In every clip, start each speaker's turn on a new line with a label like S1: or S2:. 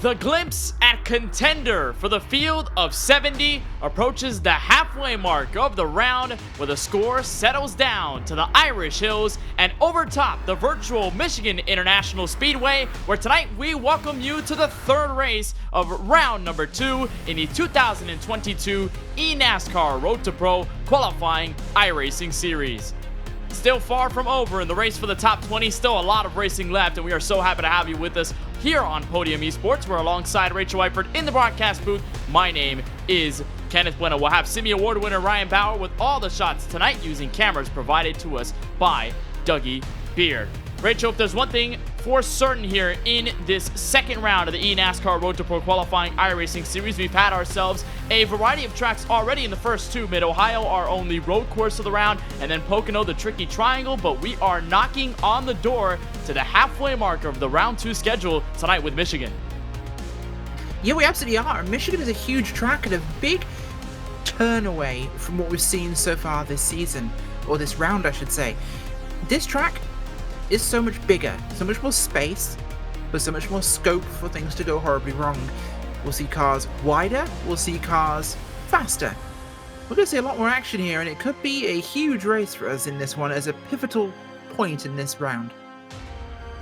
S1: The glimpse at contender for the field of 70 approaches the halfway mark of the round, where the score settles down to the Irish Hills and overtop the virtual Michigan International Speedway, where tonight we welcome you to the third race of round number 2 in the 2022 eNASCAR Road to Pro qualifying iRacing series. Still far from over in the race for the top 20, still a lot of racing left, and we are so happy to have you with us here on Podium Esports. We're alongside Rachel Eifert in the broadcast booth. My name is Kenneth Bueno. We'll have Simi Award winner Ryan Bauer with all the shots tonight using cameras provided to us by Dougie Beard. Rachel, if there's one thing for certain here in this second round of the eNASCAR Road to Pro qualifying iRacing series, we've had ourselves a variety of tracks already in the first two. Mid-Ohio, our only road course of the round, and then Pocono, the tricky triangle, but we are knocking on the door to the halfway mark of the round 2 schedule tonight with Michigan.
S2: Yeah, we absolutely are. Michigan is a huge track and a big turn away from what we've seen so far this season, or this round, I should say. This track is so much bigger, so much more space, but so much more scope for things to go horribly wrong. We'll see cars wider, we'll see cars faster. We're going to see a lot more action here, and it could be a huge race for us in this one as a pivotal point in this round.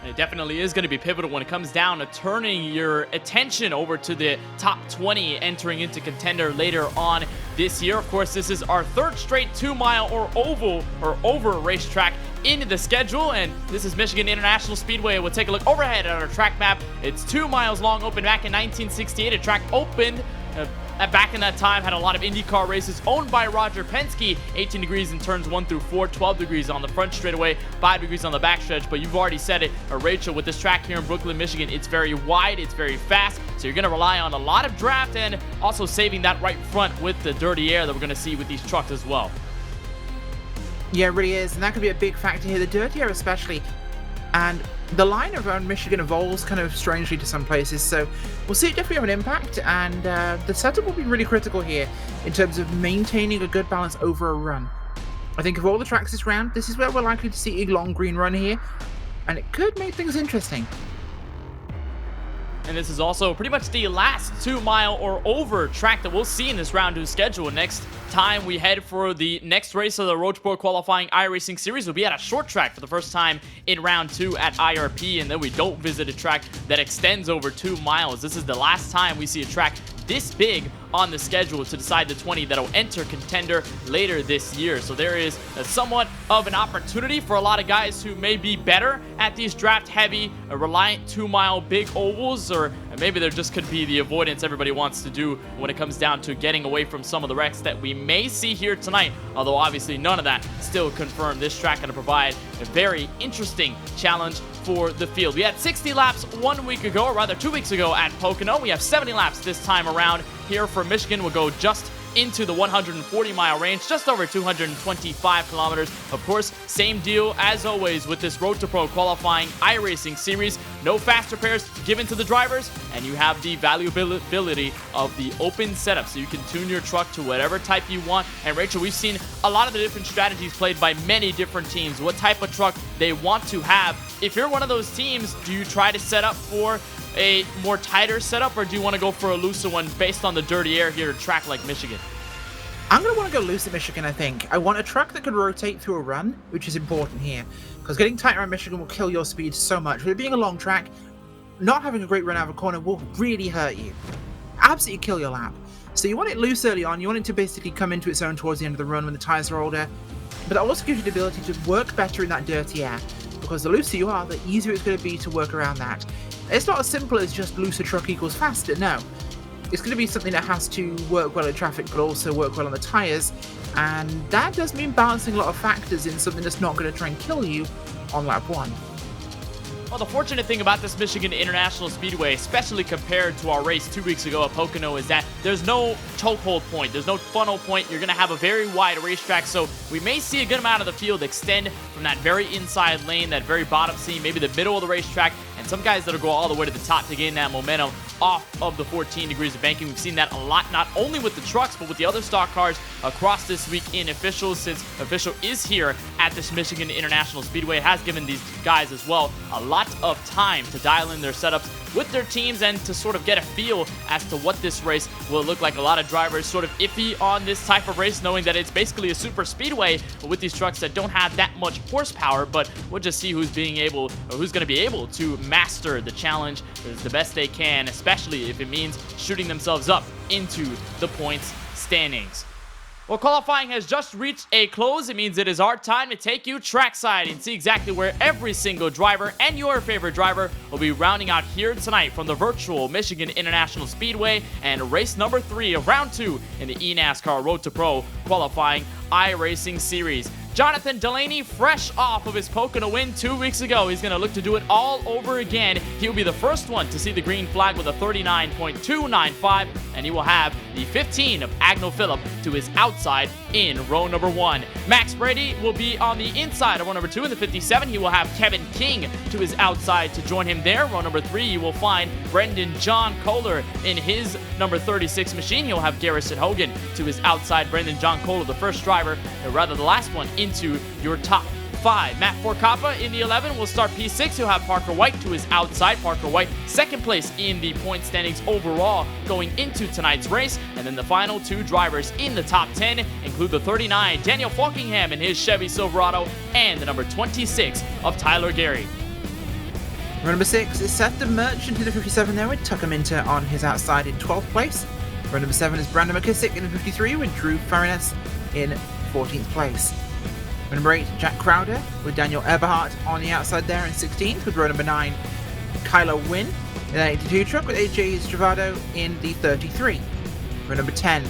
S1: It definitely is going to be pivotal when it comes down to turning your attention over to the top 20 entering into contender later on this year. Of course, this is our third straight 2-mile or over racetrack into the schedule, and this is Michigan International Speedway. We'll take a look overhead at our track map. It's 2 miles long, opened back in 1968. A track opened back in that time, had a lot of IndyCar races, owned by Roger Penske. 18 degrees in turns 1 through 4, 12 degrees on the front straightaway, 5 degrees on the back stretch. But you've already said it, Rachel, with this track here in Brooklyn, Michigan, it's very wide, it's very fast, so you're going to rely on a lot of draft and also saving that right front with the dirty air that we're going to see with these trucks as well.
S2: Yeah, it really is, and that could be a big factor here, the dirty air especially. And the line around Michigan evolves kind of strangely to some places, so we'll see it definitely have an impact, and the setup will be really critical here in terms of maintaining a good balance over a run. I think of all the tracks this round, this is where we're likely to see a long green run here, and it could make things interesting.
S1: And this is also pretty much the last 2-mile or over track that we'll see in this round 2 schedule. Next time we head for the next race of the Road to Pro qualifying iRacing series, we'll be at a short track for the first time in round 2 at IRP, and then we don't visit a track that extends over 2 miles. This is the last time we see a track this big on the schedule to decide the 20 that'll enter contender later this year. So there is somewhat of an opportunity for a lot of guys who may be better at these draft heavy, reliant 2-mile big ovals, or maybe there just could be the avoidance everybody wants to do when it comes down to getting away from some of the wrecks that we may see here tonight, although obviously none of that still confirmed. This track going to provide a very interesting challenge for the field. We had 60 laps 1 week ago, or rather 2 weeks ago at Pocono. We have 70 laps this time around here for Michigan. We'll go just into the 140-mile range, just over 225 kilometers. Of course, same deal as always with this Road to Pro qualifying iRacing series. No fast repairs given to the drivers, and you have the valuability of the open setup, so you can tune your truck to whatever type you want. And Rachel, we've seen a lot of the different strategies played by many different teams, what type of truck they want to have. If you're one of those teams, do you try to set up for a more tighter setup, or do you want to go for a looser one based on the dirty air here at a track like Michigan?
S2: I'm going to want to go loose at Michigan, I think. I want a truck that can rotate through a run, which is important here, because getting tight around Michigan will kill your speed so much. With it being a long track, not having a great run out of a corner will really hurt you. Absolutely kill your lap. So you want it loose early on, you want it to basically come into its own towards the end of the run when the tires are older, but that also gives you the ability to work better in that dirty air, because the looser you are, the easier it's going to be to work around that. It's not as simple as just looser truck equals faster, no. It's going to be something that has to work well in traffic, but also work well on the tires, and that does mean balancing a lot of factors in something that's not going to try and kill you on lap 1.
S1: Well, the fortunate thing about this Michigan International Speedway, especially compared to our race 2 weeks ago at Pocono, is that there's no chokehold point. There's no funnel point. You're going to have a very wide racetrack, so we may see a good amount of the field extend from that very inside lane, that very bottom seam, maybe the middle of the racetrack, and some guys that'll go all the way to the top to gain that momentum off of the 14 degrees of banking. We've seen that a lot, not only with the trucks, but with the other stock cars across this week in officials, since official is here at this Michigan International Speedway. It has given these guys as well a lot of time to dial in their setups with their teams and to sort of get a feel as to what this race will look like. A lot of drivers sort of iffy on this type of race, knowing that it's basically a super speedway with these trucks that don't have that much horsepower, but we'll just see who's going to be able to master the challenge the best they can, especially if it means shooting themselves up into the points standings. Well, qualifying has just reached a close. It means it is our time to take you trackside and see exactly where every single driver and your favorite driver will be rounding out here tonight from the virtual Michigan International Speedway and race number 3 of round 2 in the eNASCAR Road to Pro qualifying iRacing series. Jonathan Delaney, fresh off of his Pocono win 2 weeks ago, he's going to look to do it all over again. He'll be the first one to see the green flag with a 39.295, and he will have the 15 of Agnell Phillip to his outside in row number 1. Max Brady will be on the inside of row number 2 in the 57. He will have Kevin King to his outside to join him there. Row number 3, you will find Brendan John Kohler in his number 36 machine. He'll have Garrison Hogan to his outside. Brendan John Kohler, the first driver, or rather the last one, into your top 5. Matt Forcappa in the 11 will start P6. He'll have Parker White to his outside. Parker White, second place in the point standings overall going into tonight's race. And then the final 2 drivers in the top 10 include the 39, Daniel Falkingham in his Chevy Silverado, and the number 26 of Tyler Gary.
S2: Row number 6 is Seth the Merchant in the 57 there with Tucker Minter on his outside in 12th place. Row number 7 is Brandon McKissick in the 53 with Drew Farines in 14th place. Row number 8, Jack Crowder with Daniel Eberhardt on the outside there in 16th, with row number 9, Kylo Wynn in an 82 truck with AJ Stravado in the 33. Row number 10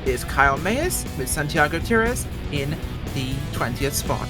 S2: is Kyle Mayers with Santiago Tires in the 20th spot.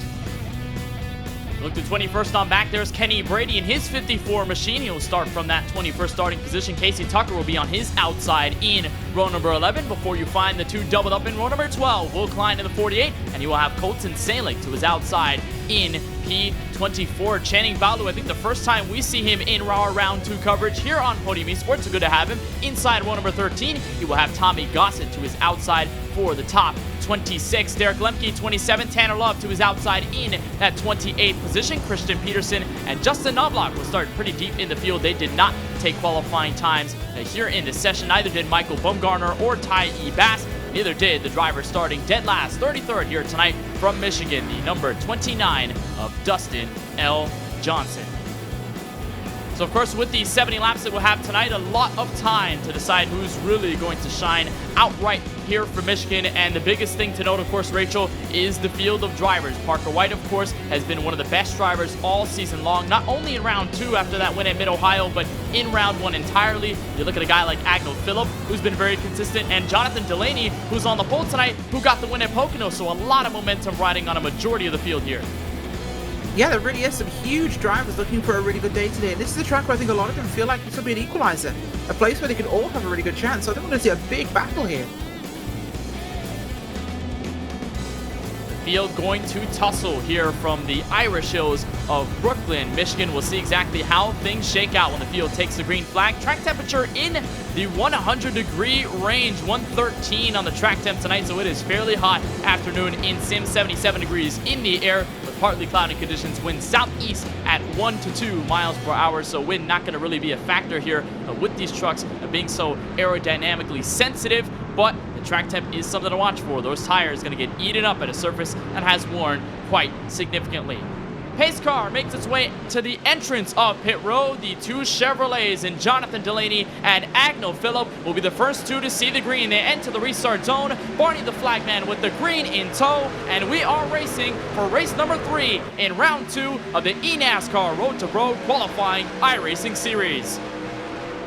S1: Look to 21st on back. There's Kenny Brady in his 54 machine. He'll start from that 21st starting position. Casey Tucker will be on his outside in row number 11 before you find the 2 doubled up in row number 12. Will Klein in the 48, and he will have Colton Salick to his outside in P24. Channing Balu, I think the first time we see him in our round 2 coverage here on Podium Esports, so good to have him. Inside row number 13, he will have Tommy Gossett to his outside for the top 26. Derek Lemke, 27. Tanner Love to his outside in that 28th position. Christian Peterson and Justin Knobloch will start pretty deep in the field. They did not take qualifying times here in this session. Neither did Michael Bumgarner or Ty E. Bass. Neither did the driver starting dead last, 33rd here tonight from Michigan, the number 29 of Dustin L. Johnson. So, of course, with these 70 laps that we'll have tonight, a lot of time to decide who's really going to shine outright here for Michigan. And the biggest thing to note, of course, Rachel, is the field of drivers. Parker White, of course, has been one of the best drivers all season long, not only in round 2 after that win at Mid-Ohio, but in round 1 entirely. You look at a guy like Agnell Phillip, who's been very consistent, and Jonathan Delaney, who's on the pole tonight, who got the win at Pocono. So a lot of momentum riding on a majority of the field here.
S2: Yeah, there really is some huge drivers looking for a really good day today. And this is a track where I think a lot of them feel like this will be an equalizer. A place where they can all have a really good chance. So I think we're going to see a big battle here.
S1: Field going to tussle here from the Irish Hills of Brooklyn, Michigan. We'll see exactly how things shake out when the field takes the green flag. Track temperature in the 100-degree range, 113 on the track temp tonight, so it is fairly hot afternoon in Sim, 77 degrees in the air with partly cloudy conditions. Wind southeast at 1 to 2 miles per hour, so wind not going to really be a factor here with these trucks being so aerodynamically sensitive, but the track temp is something to watch for. Those tires going to get eaten up at a surface that has worn quite significantly. Pace car makes its way to the entrance of pit road. The 2 Chevrolets and Jonathan Delaney and Agnell Phillip will be the first 2 to see the green. They enter the restart zone. Barney the flagman with the green in tow, and we are racing for race number 3 in round 2 of the eNASCAR Road to Pro qualifying iRacing series.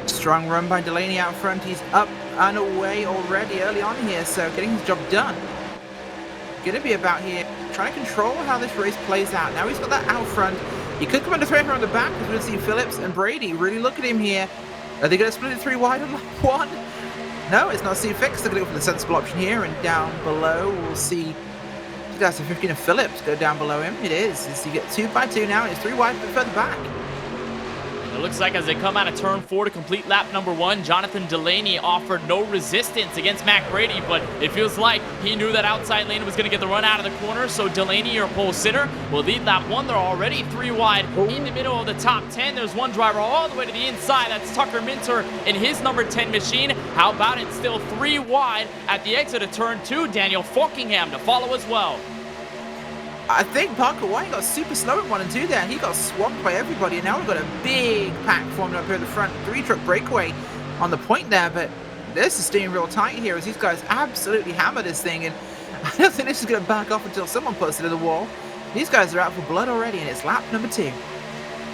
S2: Strong run by Delaney out front. He's up and away already early on here, so getting his job done. Going to be about here trying to control how this race plays out. Now he's got that out front. He could come under threat here on the back, because we're going to see Phillips and Brady really look at him here. Are they going to split it 3 wide on lap 1? No, it's not Steve Fix. They're going to go for the sensible option here, and down below we'll see 2015 of Phillips go down below him. It is. You get 2 by 2 now, and it's 3 wide but further back.
S1: It looks like as they come out of turn 4 to complete lap number 1, Jonathan Delaney offered no resistance against Mac Brady, but it feels like he knew that outside lane was going to get the run out of the corner, so Delaney, your pole sitter, will lead lap 1. They're already 3 wide in the middle of the top 10. There's one driver all the way to the inside. That's Tucker Minter in his number 10 machine. How about it? Still 3 wide at the exit of turn 2. Daniel Falkingham to follow as well.
S2: I think Parker White got super slow at 1 and 2 there. He got swamped by everybody, and now we've got a big pack forming up here at the front. 3-truck breakaway on the point there, but this is staying real tight here as these guys absolutely hammer this thing, and I don't think this is going to back off until someone puts it to the wall. These guys are out for blood already, and it's lap number 2.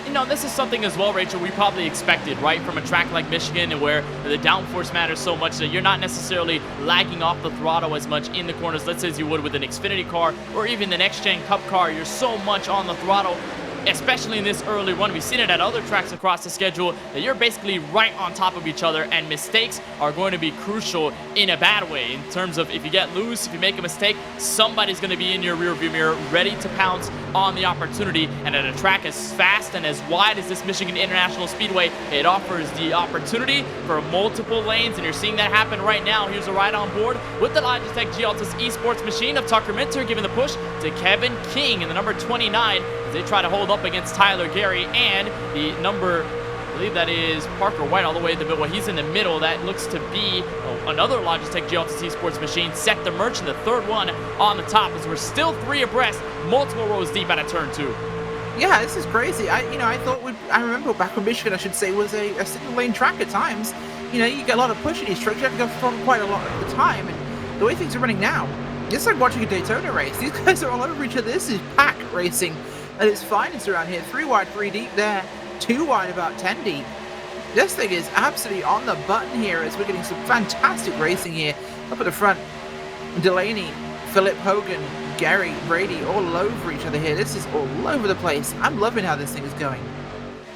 S1: You know, this is something as well, Rachel, we probably expected, right, from a track like Michigan, and where the downforce matters so much that you're not necessarily lagging off the throttle as much in the corners, let's say as you would with an Xfinity car or even the next-gen Cup car. You're so much on the throttle, especially in this early run. We've seen it at other tracks across the schedule, that you're basically right on top of each other, and mistakes are going to be crucial in a bad way, in terms of if you get loose, if you make a mistake, somebody's going to be in your rearview mirror ready to pounce on the opportunity. And at a track as fast and as wide as this Michigan International Speedway, it offers the opportunity for multiple lanes, and you're seeing that happen right now. Here's a ride on board with the Logitech G Altus eSports machine of Tucker Minter, giving the push to Kevin King in the number 29 as they try to hold up against Tyler Gary and the number, I believe that is Parker White, all the way in the middle. Well, he's in the middle. That looks to be another Logitech G Altus eSports machine. Seth the Merchant, the third one on the top, as we're still 3 abreast, multiple rows deep out of turn 2.
S2: Yeah, this is crazy. I remember back when Michigan, I should say, was a single lane track at times. You know, you get a lot of push in these trucks. You have to go from quite a lot at the time, and the way things are running now, it's like watching a Daytona race. These guys are all over each other. This is pack racing at its finest around here. 3 wide, 3 deep there. 2 wide, about 10 deep. This thing is absolutely on the button here as we're getting some fantastic racing here. Up at the front, Delaney, Philip Hogan, Gary, Brady, all over each other here. This is all over the place. I'm loving how this thing is going.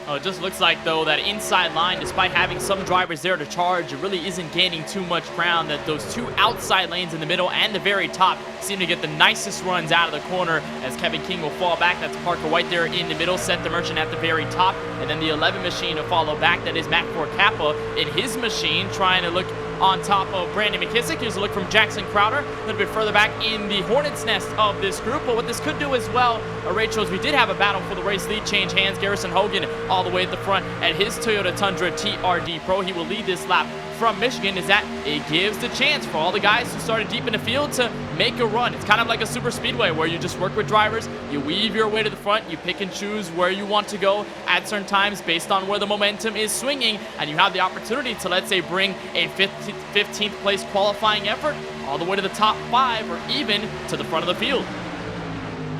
S1: Oh, it just looks like, though, that inside line, despite having some drivers there to charge, it really isn't gaining too much ground. That those 2 outside lanes in the middle and the very top seem to get the nicest runs out of the corner, as Kevin King will fall back. That's Parker White there in the middle, Seth the Merchant at the very top, and then the 11 machine to follow back. That is Matt Kappa in his machine, trying to look on top of Brandon McKissick. Here's a look from Jackson Crowder, a little bit further back in the hornet's nest of this group. But what this could do as well, Rachel, is we did have a battle for the race lead, change hands. Garrison Hogan all the way at the front at his Toyota Tundra TRD Pro. He will lead this lap from Michigan, is that it gives the chance for all the guys who started deep in the field to make a run. It's kind of like a super speedway where you just work with drivers, you weave your way to the front, you pick and choose where you want to go at certain times based on where the momentum is swinging, and you have the opportunity to, let's say, bring a 15th place qualifying effort all the way to the top 5 or even to the front of the field.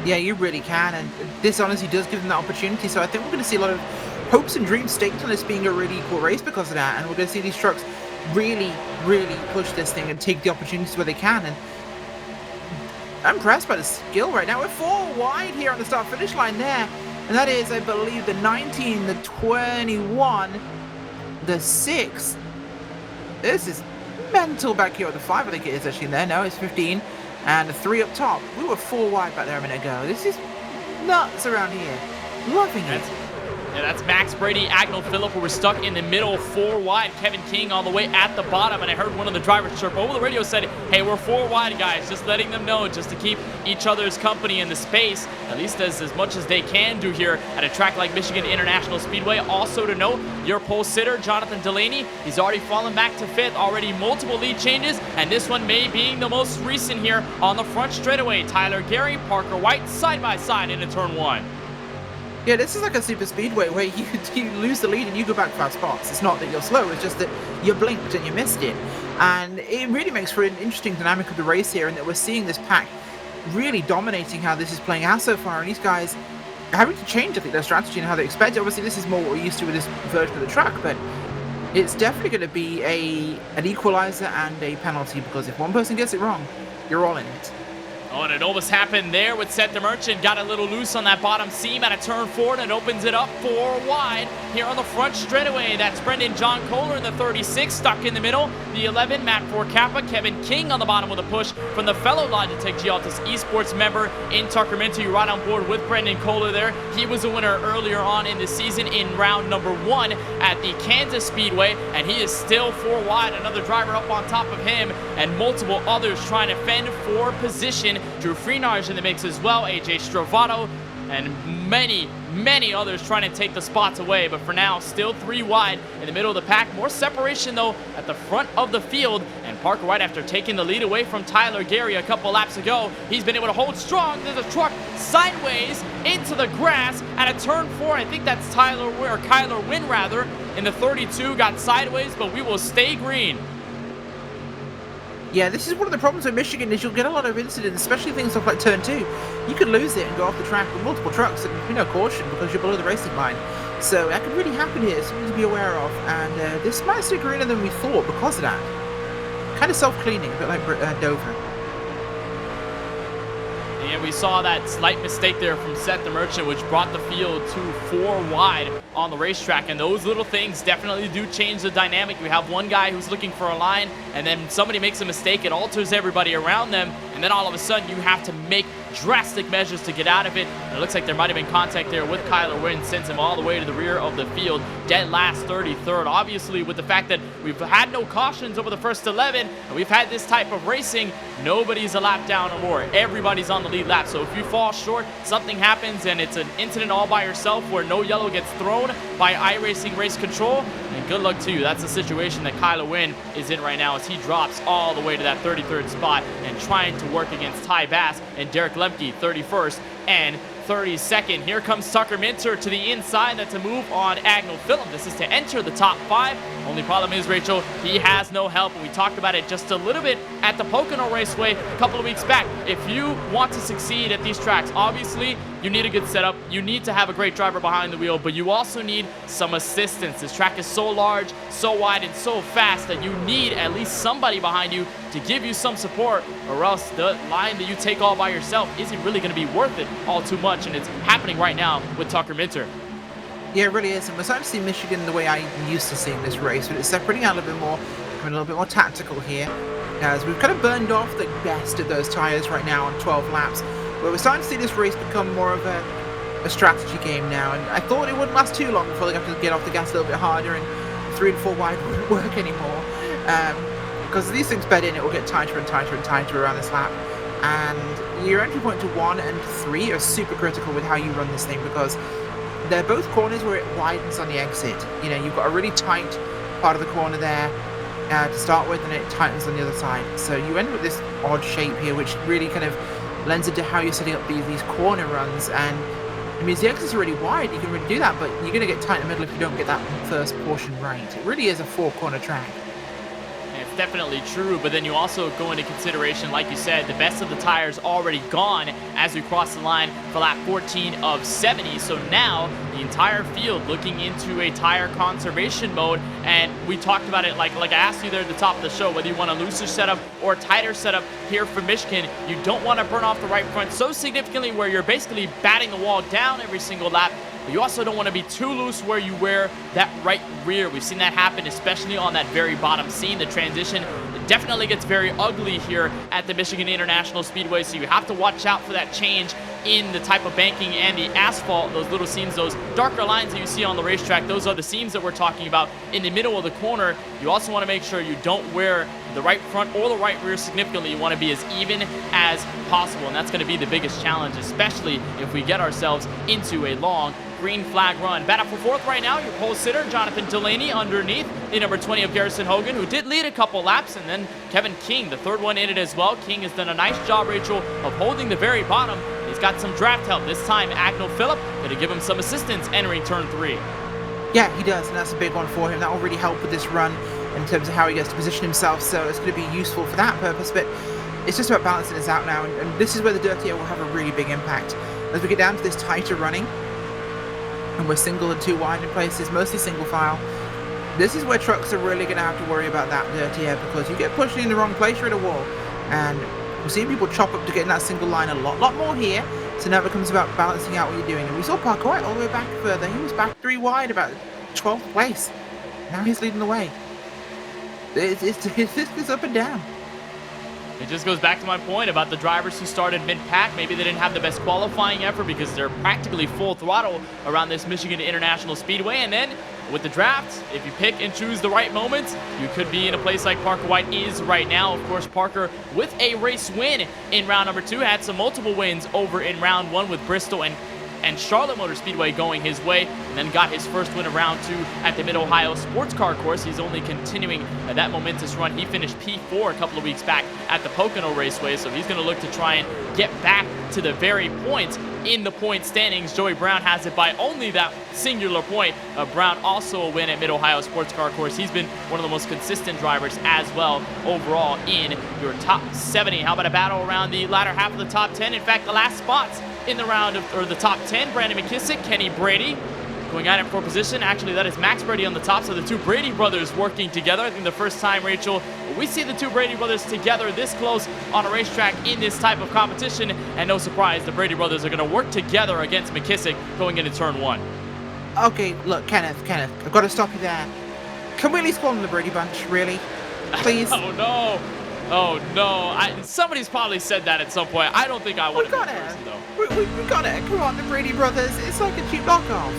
S2: Yeah, you really can, and this honestly does give them that opportunity, so I think we're going to see a lot of hopes and dreams staked on this being a really equal race because of that, and we're going to see these trucks really, really push this thing and take the opportunities where they can, and I'm impressed by the skill right now. We're 4 wide here on the start-finish line there, and that is, I believe, the 19, the 21, the 6. This is mental back here at the 5, I think it is actually in there. No, it's 15, and the 3 up top. We were 4 wide back there a minute ago. This is nuts around here. Loving it.
S1: Yeah, that's Max Brady, Agnell Phillip, who were stuck in the middle, 4 wide. Kevin King all the way at the bottom, and I heard one of the drivers chirp over the radio, said, hey, we're 4 wide, guys, just letting them know, just to keep each other's company in the space, at least as much as they can do here at a track like Michigan International Speedway. Also to note, your pole sitter, Jonathan Delaney, he's already fallen back to 5th, already multiple lead changes, and this one may being the most recent here on the front straightaway. Tyler Gary, Parker White, side by side into turn 1.
S2: Yeah, this is like a super speedway where you lose the lead and you go back 5 spots. It's not that you're slow, it's just that you blinked and you missed it. And it really makes for an interesting dynamic of the race here, and that we're seeing this pack really dominating how this is playing out so far, and these guys are having to change, I think, their strategy and how they expect it. Obviously, this is more what we're used to with this version of the track, but it's definitely going to be an equalizer and a penalty, because if one person gets it wrong, you're all in it.
S1: Oh, and it almost happened there with Set the Merchant. Got a little loose on that bottom seam at a turn forward and opens it up 4 wide here on the front straightaway. That's Brendan John Kohler in the 36, stuck in the middle. The 11, Matt Kappa, Kevin King on the bottom with a push from the fellow Logitech Gialtis Esports member in Tucker Minter. Right on board with Brendan Kohler there. He was a winner earlier on in the season in round number 1 at the Kansas Speedway, and he is still 4 wide. Another driver up on top of him, and multiple others trying to fend for position. Drew Freenar's in the mix as well, AJ Stravato, and many others trying to take the spots away. But for now, still 3 wide in the middle of the pack. More separation, though, at the front of the field. And Parker White, after taking the lead away from Tyler Gary a couple laps ago, he's been able to hold strong. There's a truck sideways into the grass at a turn 4. I think that's Kyler Wynn, rather, in the 32. Got sideways, but we will stay green.
S2: Yeah, this is one of the problems with Michigan is you'll get a lot of incidents, especially things like turn 2. You could lose it and go off the track with multiple trucks and caution because you're below the racing line. So that could really happen here, something to be aware of. And this might stay greener than we thought because of that. Kind of self-cleaning, a bit like Dover.
S1: And we saw that slight mistake there from Set the Merchant, which brought the field to 4 wide on the racetrack. And those little things definitely do change the dynamic. You have one guy who's looking for a line, and then somebody makes a mistake. It alters everybody around them. And then all of a sudden, you have to make drastic measures to get out of it. And it looks like there might have been contact there with Kyler Wynn, sends him all the way to the rear of the field. Dead last, 33rd. Obviously, with the fact that we've had no cautions over the first 11, and we've had this type of racing, nobody's a lap down or more. Everybody's on the lead lap. So if you fall short, something happens, and it's an incident all by yourself where no yellow gets thrown by iRacing Race Control, and good luck to you. That's the situation that Kyler Wynn is in right now as he drops all the way to that 33rd spot and trying to work against Ty Bass and Derek Lemke, 31st and 32nd. Here comes Tucker Minter to the inside. That's a move on Agnell Phillip. This is to enter the top 5. Only problem is, Rachel, he has no help. And we talked about it just a little bit at the Pocono Raceway a couple of weeks back. If you want to succeed at these tracks, obviously you need a good setup. You need to have a great driver behind the wheel, but you also need some assistance. This track is so large, so wide, and so fast that you need at least somebody behind you to give you some support, or else the line that you take all by yourself isn't really going to be worth it all too much. And it's happening right now with Tucker Minter.
S2: Yeah, it really is. And we're starting to see Michigan the way I used to seeing this race, but it's separating out a little bit more, becoming a little bit more tactical here, as we've kind of burned off the best of those tyres right now on 12 laps. But we're starting to see this race become more of a strategy game now, and I thought it wouldn't last too long before they got to get off the gas a little bit harder, and 3 and 4 wide wouldn't work anymore. Because these things bed in, it will get tighter and tighter and tighter around this lap. And your entry point to 1 and 3 are super critical with how you run this thing, because they're both corners where it widens on the exit. You know, you've got a really tight part of the corner there to start with, and it tightens on the other side. So you end with this odd shape here, which really kind of lends into how you're setting up these corner runs. And it means the exits are really wide. You can really do that, but you're going to get tight in the middle if you don't get that first portion right. It really is a 4-corner track.
S1: It's definitely true, but then you also go into consideration, like you said, the best of the tires already gone as we cross the line for lap 14 of 70. So now the entire field looking into a tire conservation mode, and we talked about it like I asked you there at the top of the show, whether you want a looser setup or a tighter setup here for Michigan. You don't want to burn off the right front so significantly where you're basically batting the wall down every single lap. But you also don't want to be too loose where you wear that right rear. We've seen that happen, especially on that very bottom seam. The transition definitely gets very ugly here at the Michigan International Speedway, so you have to watch out for that change in the type of banking and the asphalt. Those little seams, those darker lines that you see on the racetrack, those are the seams that we're talking about in the middle of the corner. You also want to make sure you don't wear the right front or the right rear significantly. You want to be as even as possible, and that's going to be the biggest challenge, especially if we get ourselves into a long green flag run. Battle for 4th right now, your pole sitter, Jonathan Delaney, underneath the number 20 of Garrison Hogan, who did lead a couple laps, and then Kevin King, the 3rd one in it as well. King has done a nice job, Rachel, of holding the very bottom. He's got some draft help. This time, Agnell Phillip going to give him some assistance entering turn 3.
S2: Yeah, he does, and that's a big one for him. That will really help with this run in terms of how he gets to position himself, so it's going to be useful for that purpose, but it's just about balancing this out now, and this is where the dirty air will have a really big impact. As we get down to this tighter running, and we're single and 2 wide in places, mostly single file, this is where trucks are really going to have to worry about that dirty air, because you get pushed in the wrong place, you're at a wall. And We're seeing people chop up to get in that single line a lot more here. So now it becomes about balancing out what you're doing. And we saw Parker White all the way back further. He was back 3 wide, about 12th place. Now he's leading the way. It's up and down.
S1: It just goes back to my point about the drivers who started mid-pack. Maybe they didn't have the best qualifying effort because they're practically full throttle around this Michigan International Speedway. And then with the draft, if you pick and choose the right moments, you could be in a place like Parker White is right now. Of course, Parker with a race win in round number 2, had some multiple wins over in round 1 with Bristol and Charlotte Motor Speedway going his way, and then got his first win of round 2 at the Mid-Ohio Sports Car Course. He's only continuing that momentous run. He finished P4 a couple of weeks back at the Pocono Raceway, so he's going to look to try and get back to the very point in the point standings. Joey Brown has it by only that singular point. Brown also a win at Mid-Ohio Sports Car Course. He's been one of the most consistent drivers as well overall in your top 70. How about a battle around the latter half of the top 10? In fact, the last spots in the round of, or the top 10, Brandon McKissick, Kenny Brady going at it for position. Actually, that is Max Brady on the top, so the two Brady brothers working together. I think the first time, Rachel, we see the two Brady brothers together this close on a racetrack in this type of competition, and no surprise, the Brady brothers are going to work together against McKissick going into turn 1.
S2: Okay, look, Kenneth, I've got to stop you there. Can we at least call them the Brady Bunch, really? Please?
S1: Oh, no. Oh, no. Somebody's probably said that at some point. I don't think I would have been the person, though.
S2: We got it. Come on, the Brady brothers. It's like a cheap knockoff.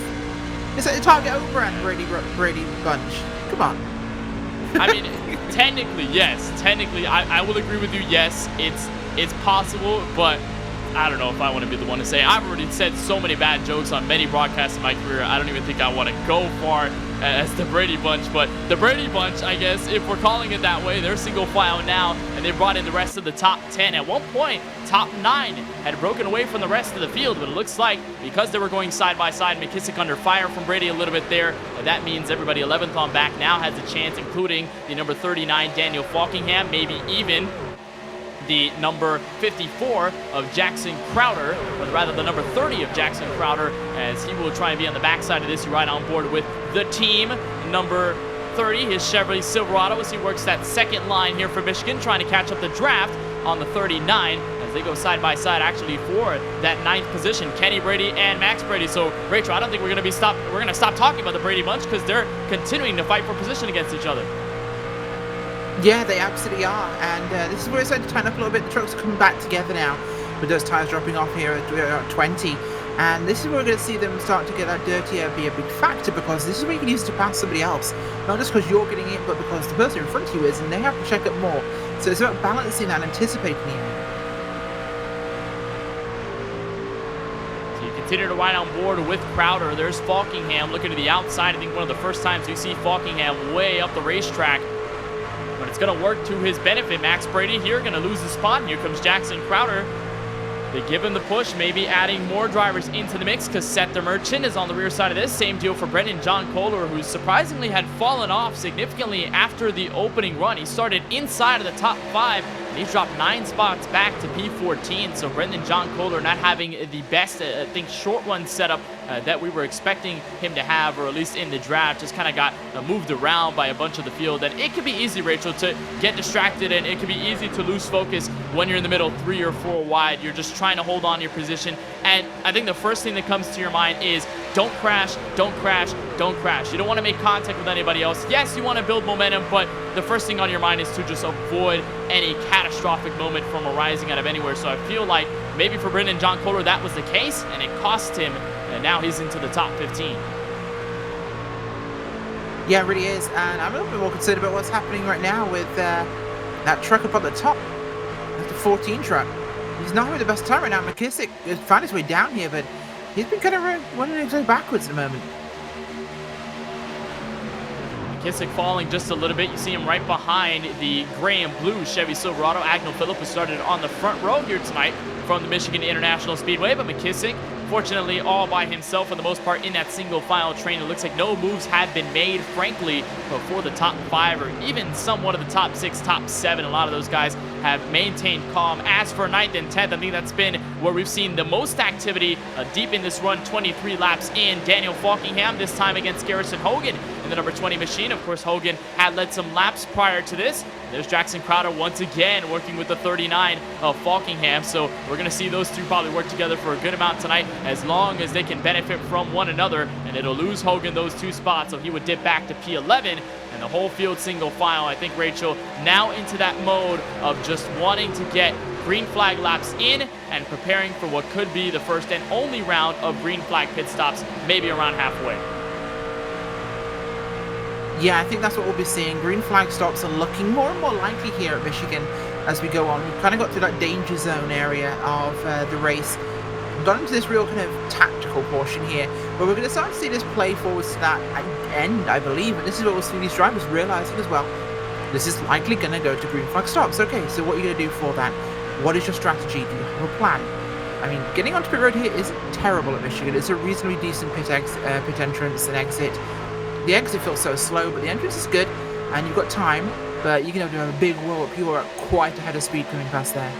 S2: It's like a Target own brand Brady Bunch. Come on.
S1: I mean, technically, yes. Technically, I will agree with you. Yes, it's possible, but I don't know if I want to be the one to say. I've already said so many bad jokes on many broadcasts in my career. I don't even think I want to go far as the Brady Bunch. But the Brady Bunch, I guess, if we're calling it that way, they're single file now, and they brought in the rest of the top 10. At one point, top 9 had broken away from the rest of the field, but it looks like because they were going side by side, McKissick under fire from Brady a little bit there. That means everybody 11th on back now has a chance, including the number 39, Daniel Falkingham, maybe even the number 54 of Jackson Crowder, or rather the number 30 of Jackson Crowder, as he will try and be on the backside of this. He ride on board with the team. Number 30, his Chevrolet Silverado, as he works that second line here for Michigan, trying to catch up the draft on the 39 as they go side by side actually for that 9th position, Kenny Brady and Max Brady. So Rachel, I don't think we're going to stop talking about the Brady Bunch because they're continuing to fight for position against each other.
S2: Yeah, they absolutely are, and this is where it's starting to tighten up a little bit. The trucks are coming back together now, with those tires dropping off here at 20, and this is where we're going to see them start to get that dirtier, be a big factor, because this is where you can use it to pass somebody else, not just because you're getting it, but because the person in front of you is, and they have to check up more. So it's about balancing that and anticipating it.
S1: So you continue to ride on board with Crowder. There's Falkingham looking to the outside. I think one of the first times we see Falkingham way up the racetrack. But it's going to work to his benefit. Max Brady here going to lose his spot. And here comes Jackson Crowder. They give him the push, maybe adding more drivers into the mix because Seth the Merchant is on the rear side of this. Same deal for Brendan John Kohler, who surprisingly had fallen off significantly after the opening run. He started inside of the top 5, and he dropped 9 spots back to P14. So Brendan John Kohler not having the best, I think, short run setup that we were expecting him to have, or at least in the draft, just kind of got moved around by a bunch of the field. And it could be easy, Rachel, to get distracted, and it could be easy to lose focus when you're in the middle 3 or 4 wide. You're just trying to hold on to your position. And I think the first thing that comes to your mind is don't crash, don't crash, don't crash. You don't want to make contact with anybody else. Yes, you want to build momentum, but the first thing on your mind is to just avoid any catastrophic moment from arising out of anywhere. So I feel like maybe for Brendan John Kohler that was the case, and it cost him, and now he's into the top 15.
S2: Yeah, it really is, and I'm a little bit more concerned about what's happening right now with that truck up on the top. That's the 14 truck. He's not having the best time right now. McKissick has found his way down here, but he's been kind of running his way backwards at the moment.
S1: McKissick falling just a little bit. You see him right behind the gray and blue Chevy Silverado. Agnell Phillip, who started on the front row here tonight from the Michigan International Speedway, but McKissick, fortunately, all by himself for the most part in that single file train. It looks like no moves have been made, frankly, for the top 5 or even somewhat of the top 6, top 7. A lot of those guys have maintained calm. As for 9th and 10th, I think that's been where we've seen the most activity deep in this run. 23 laps in. Daniel Falkingham, this time against Garrison Hogan, in the number 20 machine. Of course, Hogan had led some laps prior to this. There's Jackson Crowder once again working with the 39 of Falkingham. So we're going to see those two probably work together for a good amount tonight, as long as they can benefit from one another. And it'll lose Hogan those 2 spots, so he would dip back to P11. And the whole field single file, I think, Rachel, now into that mode of just wanting to get green flag laps in and preparing for what could be the first and only round of green flag pit stops, maybe around halfway.
S2: Yeah, I think that's what we'll be seeing. Green flag stops are looking more and more likely here at Michigan as we go on. We've kind of got to that danger zone area of the race. We've got into this real kind of tactical portion here, but we're going to start to see this play forwards to that end, I believe. And this is what we'll see these drivers realizing as well. This is likely going to go to green flag stops. Okay, so what are you going to do for that? What is your strategy? Do you have a plan? I mean, getting onto pit road here isn't terrible at Michigan. It's a reasonably decent pit entrance and exit. The exit feels so slow, but the entrance is good, and you've got time, but you're going to have a big roll up. You are quite ahead of speed coming past there.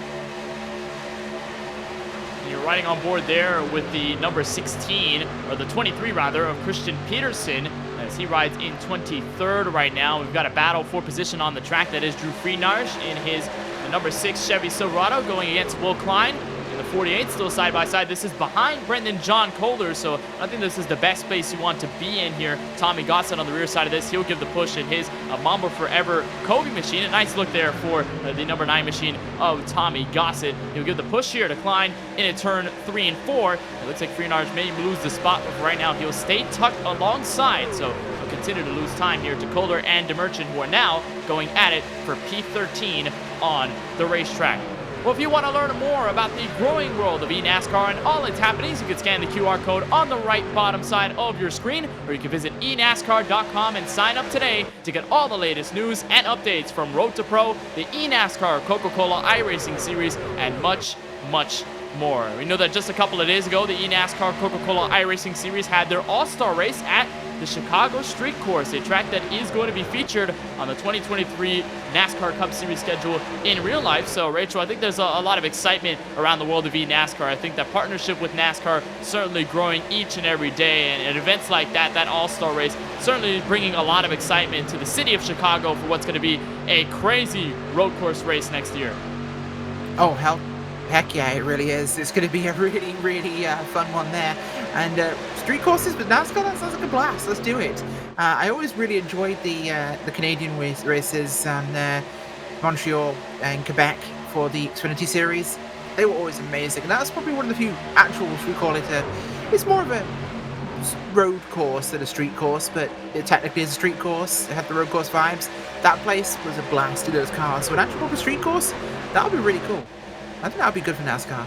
S1: And you're riding on board there with the number 16, or the 23 rather, of Christian Peterson, as he rides in 23rd right now. We've got a battle for position on the track. That is Drew Freenarch in his number 6 Chevy Silverado going against Will Klein. In the 48, still side by side. This is behind Brendan John Kohler, so I think this is the best space you want to be in here. Tommy Gossett on the rear side of this. He'll give the push in his Mamba Forever Kobe machine. A nice look there for the number 9 machine of Tommy Gossett. He'll give the push here to Klein in a turn 3 and 4. It looks like Freenarch may lose the spot, but right now he'll stay tucked alongside, so he'll continue to lose time here to Kohler and DeMerchant, who are now going at it for P13 on the racetrack. Well, if you want to learn more about the growing world of eNASCAR and all its happenings, you can scan the QR code on the right bottom side of your screen, or you can visit eNASCAR.com and sign up today to get all the latest news and updates from Road to Pro, the eNASCAR Coca-Cola iRacing Series, and much, much more. We know that just a couple of days ago, the eNASCAR Coca-Cola iRacing Series had their all-star race at the Chicago Street Course, a track that is going to be featured on the 2023 NASCAR Cup Series schedule in real life. So, Rachel, I think there's a lot of excitement around the world of eNASCAR. I think that partnership with NASCAR certainly growing each and every day, and at events like that, that all-star race, certainly bringing a lot of excitement to the city of Chicago for what's going to be a crazy road course race next year.
S2: Oh, heck yeah, it really is. It's going to be a really, really fun one there. And street courses with NASCAR, that sounds like a blast. Let's do it. I always really enjoyed the Canadian races on Montreal and Quebec for the Xfinity Series. They were always amazing. And that's probably one of the few actual, we call it, it's more of a road course than a street course, but it technically is a street course. It had the road course vibes. That place was a blast to those cars. So an actual proper street course, that would be really cool. I think that would be good for NASCAR.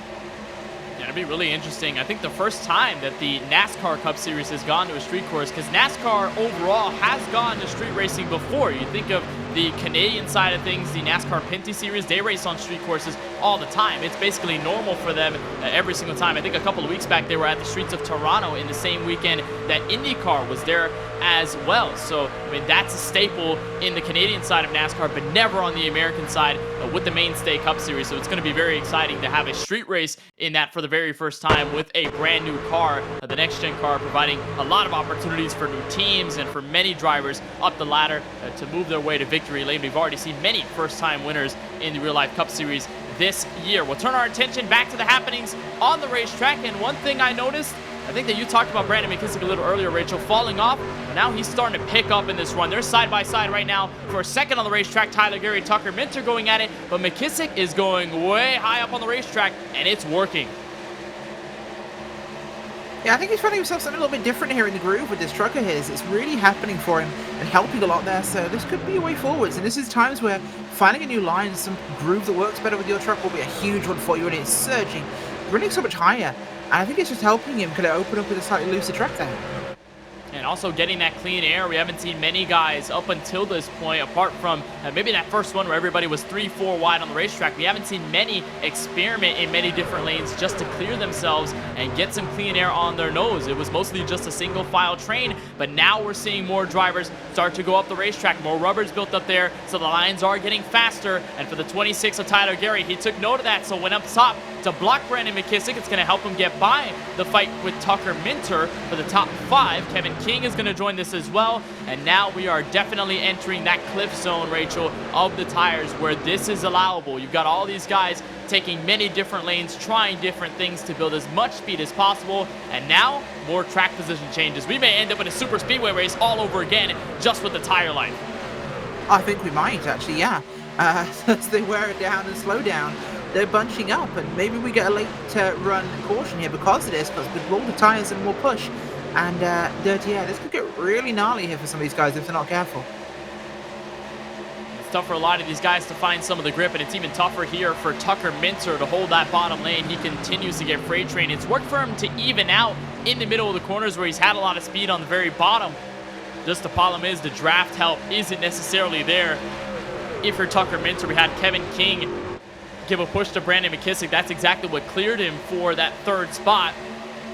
S1: Yeah, it'd be really interesting. I think the first time that the NASCAR Cup Series has gone to a street course, because NASCAR overall has gone to street racing before. You think of the Canadian side of things, the NASCAR Pinty Series, they race on street courses all the time. It's basically normal for them every single time. I think a couple of weeks back, they were at the streets of Toronto in the same weekend that IndyCar was there as well. So, I mean, that's a staple in the Canadian side of NASCAR, but never on the American side with the Mainstay Cup Series. So it's going to be very exciting to have a street race in that for the very first time with a brand new car, the next-gen car, providing a lot of opportunities for new teams and for many drivers up the ladder to move their way to victory lane. We've already seen many first-time winners in the real-life Cup Series this year. We'll turn our attention back to the happenings on the racetrack, and one thing I noticed, I think that you talked about Brandon McKissick a little earlier, Rachel, falling off, but now he's starting to pick up in this run. They're side by side right now for a second on the racetrack. Tyler, Gary, Tucker, Minter going at it, but McKissick is going way high up on the racetrack, and it's working.
S2: Yeah, I think he's finding himself something a little bit different here in the groove with this truck of his. It's really happening for him and helping a lot there, so this could be a way forwards. And this is times where finding a new line, some groove that works better with your truck will be a huge one for you, and it's surging, running so much higher. And I think it's just helping him kind of open up with a slightly looser track there.
S1: And also getting that clean air. We haven't seen many guys up until this point, apart from maybe that first one where everybody was 3-4 wide on the racetrack. We haven't seen many experiment in many different lanes just to clear themselves and get some clean air on their nose. It was mostly just a single file train, but now we're seeing more drivers start to go up the racetrack. More rubber's built up there, so the lines are getting faster. And for the 26 of Tyler Gary, he took note of that, so went up top to to block Brandon McKissick. It's going to help him get by the fight with Tucker Minter for the top 5. Kevin King is going to join this as well. And now we are definitely entering that cliff zone, Rachel, of the tires where this is allowable. You've got all these guys taking many different lanes, trying different things to build as much speed as possible. And now, more track position changes. We may end up in a super speedway race all over again just with the tire life.
S2: I think we might, actually, yeah. As they wear it down and slow down, they're bunching up, and maybe we get a late run caution here because of this, because with longer tires and more push and dirty air, this could get really gnarly here for some of these guys if they're not careful.
S1: It's tough for a lot of these guys to find some of the grip, and it's even tougher here for Tucker Minter to hold that bottom lane. He continues to get freight trained. It's worked for him to even out in the middle of the corners where he's had a lot of speed on the very bottom. Just the problem is the draft help isn't necessarily there. If you're Tucker Minter, we had Kevin King give a push to Brandon McKissick. That's exactly what cleared him for that 3rd spot.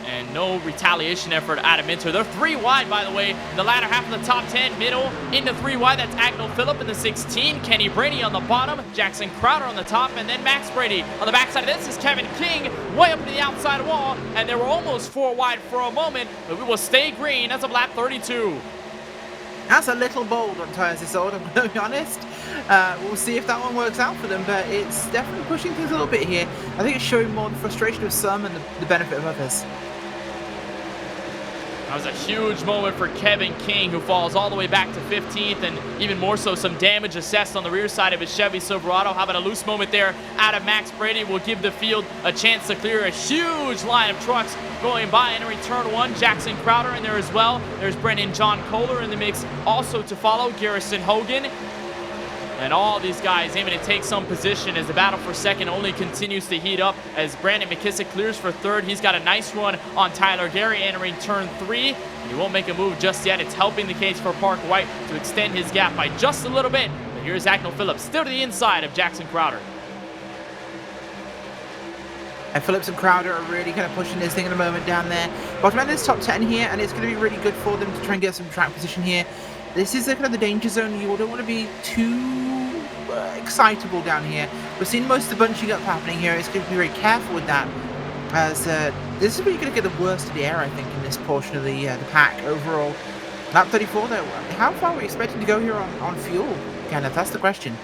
S1: And no retaliation effort out of Minter. They're 3 wide, by the way, in the latter half of the top 10. Middle into 3 wide. That's Agnell Phillip in the 16. Kenny Brady on the bottom. Jackson Crowder on the top. And then Max Brady. On the backside of this is Kevin King way up to the outside wall. And they were almost 4 wide for a moment. But we will stay green as of lap 32.
S2: That's a little bold on tires this old, I'm going to be honest. We'll see if that one works out for them, but it's definitely pushing things a little bit here. I think it's showing more the frustration of some and the benefit of others.
S1: That was a huge moment for Kevin King, who falls all the way back to 15th, and even more so, some damage assessed on the rear side of his Chevy Silverado. How about a loose moment there out of Max Brady? Will give the field a chance to clear a huge line of trucks going by. Entering turn 1, Jackson Crowder in there as well. There's Brendan John Kohler in the mix also to follow. Garrison Hogan. And all these guys aiming to take some position as the battle for second only continues to heat up as Brandon McKissick clears for 3rd. He's got a nice run on Tyler Gary entering turn 3. He won't make a move just yet. It's helping the case for Park White to extend his gap by just a little bit. But here's Agnell Phillips still to the inside of Jackson Crowder.
S2: And Phillips and Crowder are really kind of pushing this thing at the moment down there. Bottom end of this top 10 here, and it's going to be really good for them to try and get some track position here. This is kind of the danger zone. You don't want to be too excitable down here. We're seeing most of the bunching up happening here. It's going to be very careful with that, as this is where you're going to get the worst of the air, I think, in this portion of the pack overall. Lap 34, though. How far are we expecting to go here on fuel, Kenneth? That's the question.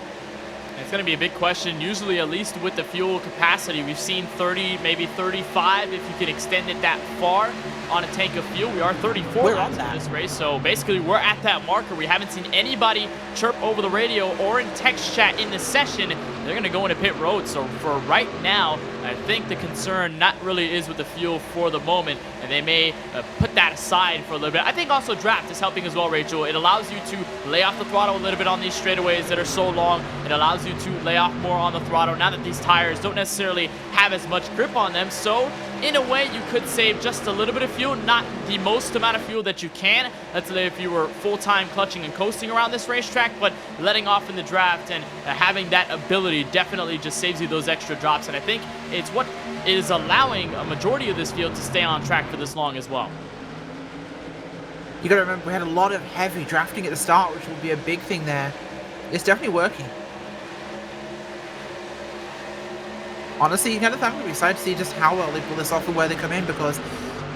S1: It's going to be a big question. Usually, at least with the fuel capacity, we've seen 30, maybe 35 if you can extend it that far on a tank of fuel. We are 34 on this race, so basically we're at that marker. We haven't seen anybody chirp over the radio or in text chat in the session. They're going to go into pit road, so for right now, I think the concern not really is with the fuel for the moment, and they may put that aside for a little bit. I think also draft is helping as well, Rachel. It allows you to lay off the throttle a little bit on these straightaways that are so long. It allows you to lay off more on the throttle now that these tires don't necessarily have as much grip on them. So in a way, you could save just a little bit of fuel, not the most amount of fuel that you can. Let's say if you were full-time clutching and coasting around this racetrack, but letting off in the draft and having that ability definitely just saves you those extra drops. And I think it's what is allowing a majority of this field to stay on track for this long as well.
S2: You got to remember, we had a lot of heavy drafting at the start, which will be a big thing there. It's definitely working. Honestly, I'm going to be excited to see just how well they pull this off and where they come in, because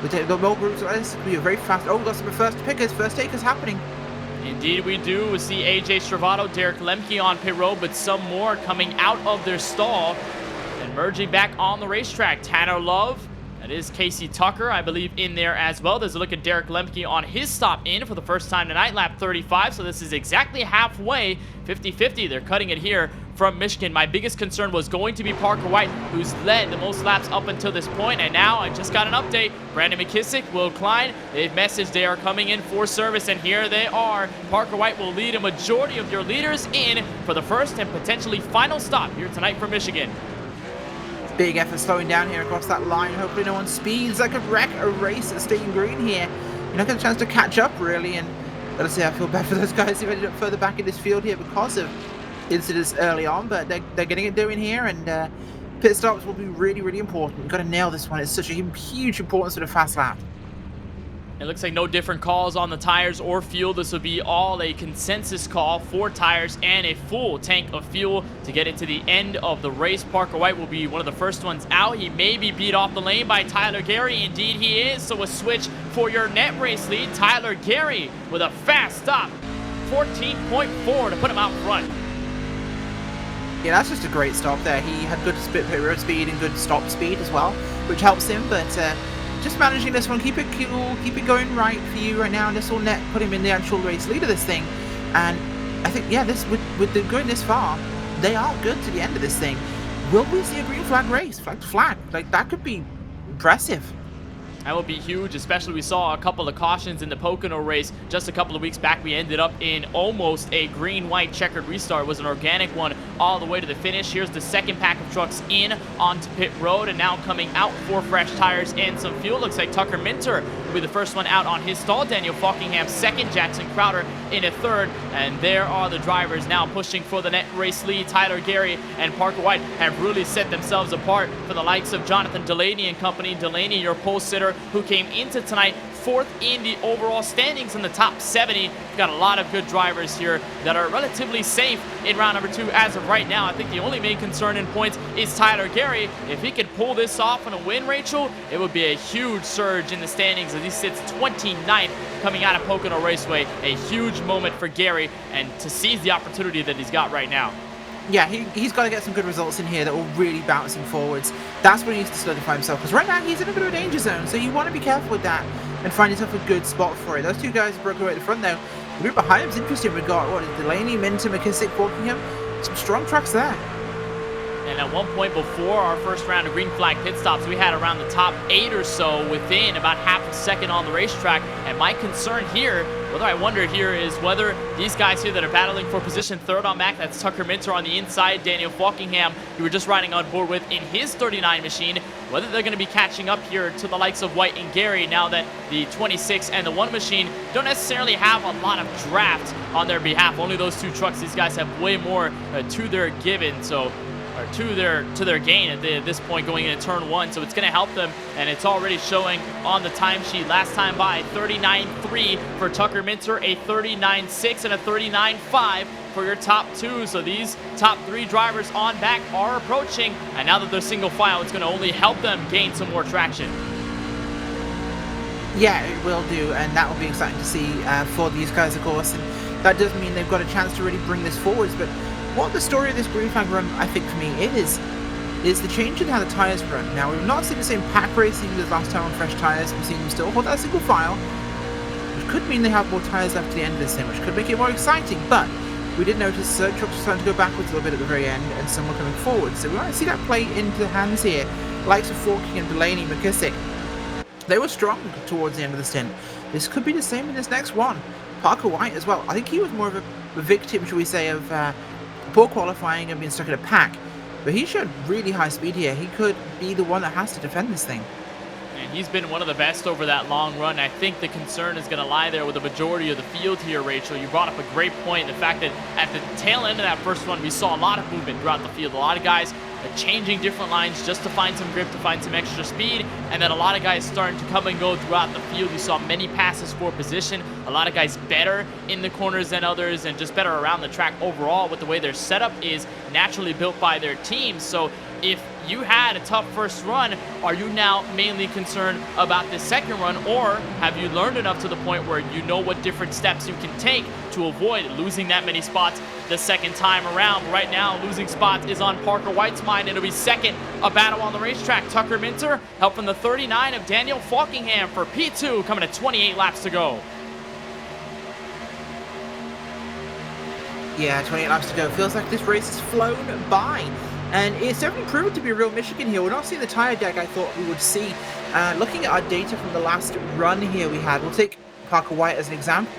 S2: with the more groups like this, it'll be a very fast. Oh, we've got some first pickers, first takers happening.
S1: Indeed we do. We see AJ Stravato, Derek Lemke on pit road, but some more coming out of their stall and merging back on the racetrack. Tanner Love, that is Casey Tucker, I believe, in there as well. There's a look at Derek Lemke on his stop in for the first time tonight, lap 35, so this is exactly halfway, 50-50. They're cutting it here from Michigan. My biggest concern was going to be Parker White, who's led the most laps up until this point, and now I just got an update. Brandon McKissick, Will Klein, they've messaged they are coming in for service, and here they are. Parker White will lead a majority of your leaders in for the first and potentially final stop here tonight for Michigan.
S2: Big effort slowing down here across that line. Hopefully no one speeds. I could wreck a race at staying green here. You're not getting a chance to catch up, really, and gotta say I feel bad for those guys who ended up further back in this field here because of incidents early on, but they're getting it doing here, and pit stops will be really, really important. You've got to nail this one. It's such a huge importance for the fast lap.
S1: It looks like no different calls on the tires or fuel. This will be all a consensus call for tires and a full tank of fuel to get into the end of the race. Parker White will be one of the first ones out. He may be beat off the lane by Tyler Gary. Indeed, he is. So a switch for your net race lead. Tyler Gary with a fast stop. 14.4 to put him out front.
S2: Yeah, that's just a great stop there. He had good pit road speed and good stop speed as well, which helps him, but just managing this one, keep it cool, keep it going right for you right now, and this will net put him in the actual race lead of this thing. And I think, yeah, this with the going this far, they are good to the end of this thing. Will we see a green flag race, flag to flag? Like, that could be impressive.
S1: That would be huge, especially we saw a couple of cautions in the Pocono race just a couple of weeks back. We ended up in almost a green-white checkered restart. It was an organic one all the way to the finish. Here's the second pack of trucks in onto pit road, and now coming out for fresh tires and some fuel. Looks like Tucker Minter will be the first one out on his stall. Daniel Falkingham second, Jackson Crowder in a third, and there are the drivers now pushing for the net race lead. Tyler Gary and Parker White have really set themselves apart for the likes of Jonathan Delaney and company. Delaney, your pole sitter, who came into tonight fourth in the overall standings in the top 70. We've got a lot of good drivers here that are relatively safe in round number 2 as of right now. I think the only main concern in points is Tyler Gary. If he could pull this off on a win, Rachel, it would be a huge surge in the standings as he sits 29th coming out of Pocono Raceway. A huge moment for Gary, and to seize the opportunity that he's got right now.
S2: Yeah, he's got to get some good results in here that will really bounce him forwards. That's what he needs to solidify himself, because right now he's in a bit of a danger zone, so you want to be careful with that and find yourself a good spot for it. Those two guys broke away at the front now. The group behind him's interesting. We've got, what is Delaney, Minter, McKissick, Falkingham. Some strong tracks there.
S1: And at one point before our first round of green flag pit stops, we had around the top 8 or so within about half a second on the racetrack. And my concern here, whether I wonder here, is whether these guys here that are battling for position 3rd on back, that's Tucker Minter on the inside, Daniel Falkingham, you were just riding on board with in his 39 machine, whether they're going to be catching up here to the likes of White and Gary now that the 26 and the 1 machine don't necessarily have a lot of draft on their behalf. Only those 2 trucks, these guys have way more to their given, so or to their gain at this point going into turn 1, so it's going to help them, and it's already showing on the timesheet. Last time by 39.3 for Tucker Minter, a 39.6 and a 39.5 for your top 2. So these top 3 drivers on back are approaching, and now that they're single file, it's going to only help them gain some more traction.
S2: Yeah, it will do, and that will be exciting to see for these guys, of course, and that does mean they've got a chance to really bring this forwards. But what the story of this green flag run, I think for me, is the change in how the tyres run. Now, we've not seen the same pack racing as last time on fresh tyres. We've seen them still hold that single file, which could mean they have more tyres left to the end of this thing, which could make it more exciting. But we did notice certain trucks were starting to go backwards a little bit at the very end, and some were coming forward. So we might see that play into the hands here. Likes of Forking and Delaney, McKissick, they were strong towards the end of the stint. This could be the same in this next one. Parker White as well. I think he was more of a victim, shall we say, of poor qualifying and being stuck in a pack, but he showed really high speed here. He could be the one that has to defend this thing.
S1: And he's been one of the best over that long run. I think the concern is going to lie there with the majority of the field here, Rachel. You brought up a great point, the fact that at the tail end of that first one, we saw a lot of movement throughout the field. A lot of guys changing different lines just to find some grip, to find some extra speed, and then a lot of guys starting to come and go throughout the field. You saw many passes for position, a lot of guys better in the corners than others, and just better around the track overall with the way their setup is naturally built by their teams. So if you had a tough first run, are you now mainly concerned about this second run, or have you learned enough to the point where you know what different steps you can take to avoid losing that many spots the second time around? Right now, losing spots is on Parker White's mind. It'll be second, a battle on the racetrack. Tucker Minter, help from the 39 of Daniel Falkingham for P2, coming to 28 laps to go. Yeah, 28 laps to go. Feels like this race has flown by. And it's definitely proven to be a real Michigan here. We're not seeing the tire deck I thought we would see. Looking at our data from the last run here we had, we'll take Parker White as an example.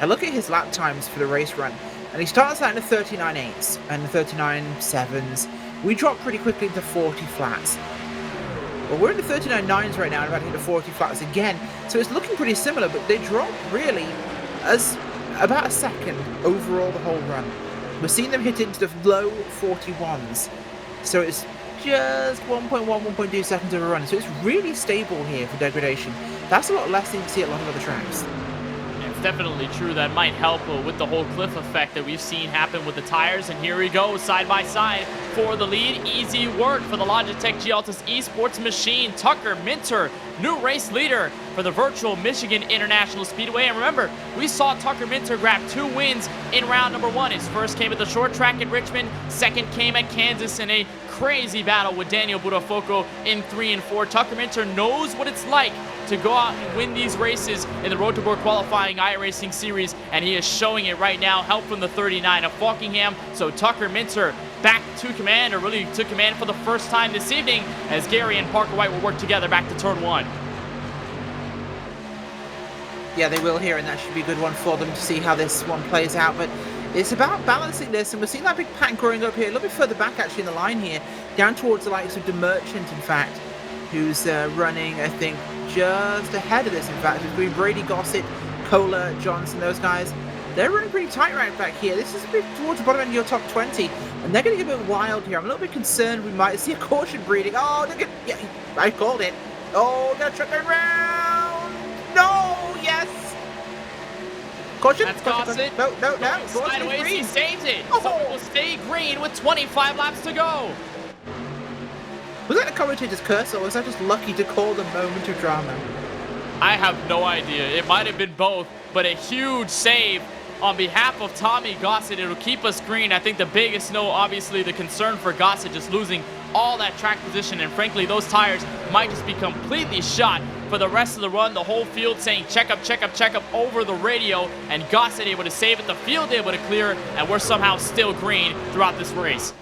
S1: And look at his lap times for the race run. And he starts out in the 39.8s and the 39.7s. We drop pretty quickly into 40 flats. Well, we're in the 39.9s right now and about to hit the 40 flats again. So it's looking pretty similar, but they drop really as about a second overall the whole run. We're seeing them hit into the low 41s. So it's
S2: just 1.1, 1.2 seconds of a run. So it's really stable here for degradation. That's a lot less than you see at a lot of other tracks.
S1: It's definitely true. That might help with the whole cliff effect that we've seen happen with the tires. And here we go, side by side for the lead. Easy work for the Logitech G Altus Esports machine. Tucker Minter, new race leader for the virtual Michigan International Speedway. And remember, we saw Tucker Minter grab 2 wins in round number 1. His first came at the short track in Richmond, second came at Kansas in a crazy battle with Daniel Budafoco in 3 and 4. Tucker Minter knows what it's like to go out and win these races in the Road to Board qualifying iRacing series, and he is showing it right now. Help from the 39 of Falkingham. So Tucker Minter back to command, or really took command for the first time this evening, as Gary and Parker White will work together back to turn 1.
S2: Yeah, they will here, and that should be a good one for them to see how this one plays out. But it's about balancing this, and we're seeing that big pack growing up here, a little bit further back actually in the line here, down towards the likes of the Merchant, in fact, who's running, I think, just ahead of this, in fact, between Brady Gossett, Kohler, Johnson, those guys. They're running pretty tight right back here. This is a bit towards the bottom end of your top 20, and they're going to get a bit wild here. I'm a little bit concerned we might see a caution breeding. Oh, look at, yeah, I called it. Oh, gonna chuck it around. No, yes. Caution.
S1: That's Gossett.
S2: No.
S1: Sideways, he saves it.
S2: Oh.
S1: So it will stay green with 25 laps to go.
S2: Was that the commentator's curse, or was I just lucky to call the moment of drama?
S1: I have no idea. It might have been both, but a huge save on behalf of Tommy Gossett. It'll keep us green. I think the biggest note, obviously, the concern for Gossett just losing all that track position, and frankly, those tires might just be completely shot for the rest of the run. The whole field saying check up over the radio, and Gossett able to save it, the field able to clear, and we're somehow still green throughout this race.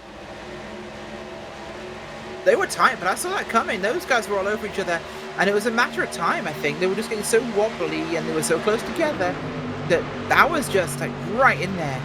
S2: They were tight, but I saw that coming. Those guys were all over each other, and it was a matter of time, I think. They were just getting so wobbly, and they were so close together that was just like right in there.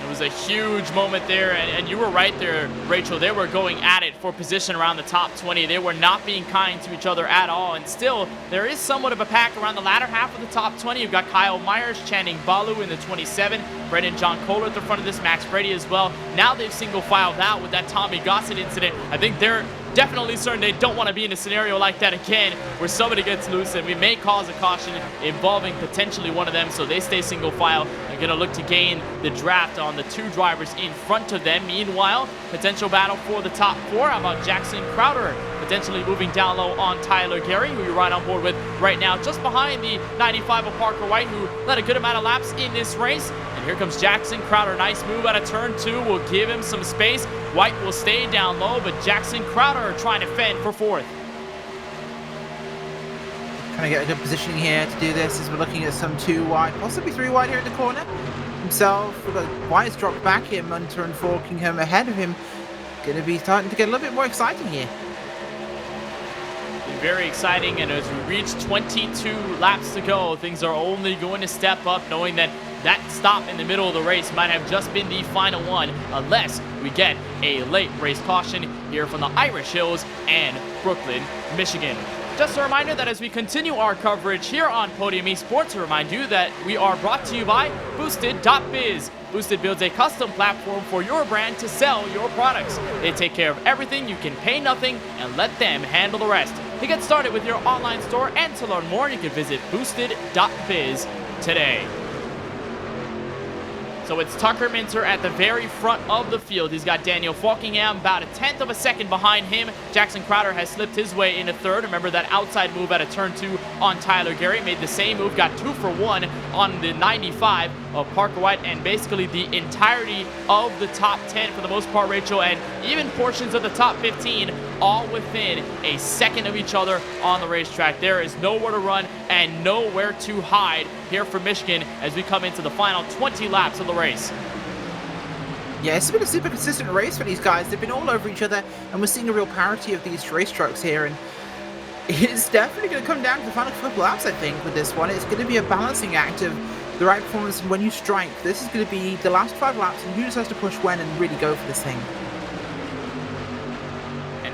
S1: It was a huge moment there, and you were right there, Rachel. They were going at it for position around the top 20. They were not being kind to each other at all, and still, there is somewhat of a pack around the latter half of the top 20. You've got Kyle Myers, Channing Balu in the 27, Brendan John Kohler at the front of this, Max Brady as well. Now they've single-filed out with that Tommy Gossett incident. I think they're definitely certain they don't want to be in a scenario like that again, where somebody gets loose, and we may cause a caution involving potentially one of them, so they stay single file. They're going to look to gain the draft on the 2 drivers in front of them. Meanwhile, potential battle for the top 4. How about Jackson Crowder potentially moving down low on Tyler Gary, who you're right on board with right now, just behind the 95 of Parker White, who led a good amount of laps in this race. And here comes Jackson Crowder. Nice move out of turn 2. Will give him some space. White will stay down low, but Jackson Crowder trying to fend for 4th.
S2: Trying to get a good positioning here to do this as we're looking at some 2 wide, possibly 3 wide here in the corner. Himself, we've got White's dropped back here, Munter and Falkingham ahead of him. Going to be starting to get a little bit more exciting here.
S1: Very exciting, and as we reach 22 laps to go, things are only going to step up, knowing that that stop in the middle of the race might have just been the final one, unless we get a late race caution here from the Irish Hills and Brooklyn, Michigan. Just a reminder that as we continue our coverage here on Podium Esports, to remind you that we are brought to you by Boosted.biz. Boosted builds a custom platform for your brand to sell your products. They take care of everything. You can pay nothing and let them handle the rest. To get started with your online store and to learn more, you can visit boosted.biz today. So it's Tucker Minter at the very front of the field. He's got Daniel Falkingham about a 1/10 of a second behind him. Jackson Crowder has slipped his way into 3rd. Remember that outside move out of turn 2 on Tyler Gary. Made the same move, got 2 for 1 on the 95 of Parker White, and basically the entirety of the top 10 for the most part, Rachel, and even portions of the top 15, all within a second of each other on the racetrack. There is nowhere to run and nowhere to hide here for Michigan as we come into the final 20 laps of the race.
S2: Yeah, it's been a super consistent race for these guys. They've been all over each other, and we're seeing a real parity of these race trucks here, and it's definitely going to come down to the final couple laps, I think, with this one. It's going to be a balancing act of the right performance and when you strike. This is going to be the last 5 laps, and who just has to push when and really go for this thing.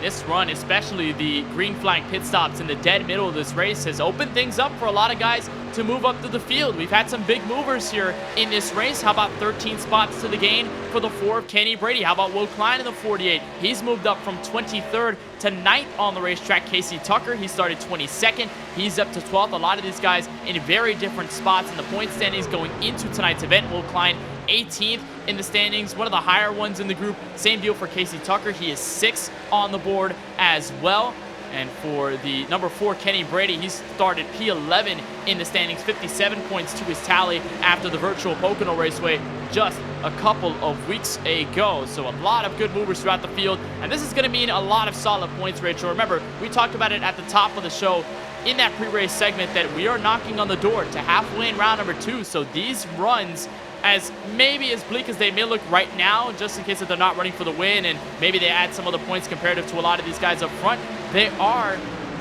S1: And this run, especially the green flag pit stops in the dead middle of this race, has opened things up for a lot of guys to move up to the field. We've had some big movers here in this race. How about 13 spots to the gain for the 4 of Kenny Brady? How about Will Klein in the 48? He's moved up from 23rd to 9th on the racetrack. Casey Tucker, he started 22nd. He's up to 12th. A lot of these guys in very different spots in the point standings going into tonight's event. Will Klein 18th in the standings, one of the higher ones in the group. Same deal for Casey Tucker. He is 6th on the board as well. And for the number 4, Kenny Brady, he started P11 in the standings, 57 points to his tally after the virtual Pocono Raceway just a couple of weeks ago. So a lot of good movers throughout the field, and this is going to mean a lot of solid points, Rachel. Remember, we talked about it at the top of the show in that pre-race segment that we are knocking on the door to halfway in round number 2. So these runs, as maybe as bleak as they may look right now, just in case that they're not running for the win and maybe they add some other points comparative to a lot of these guys up front, they are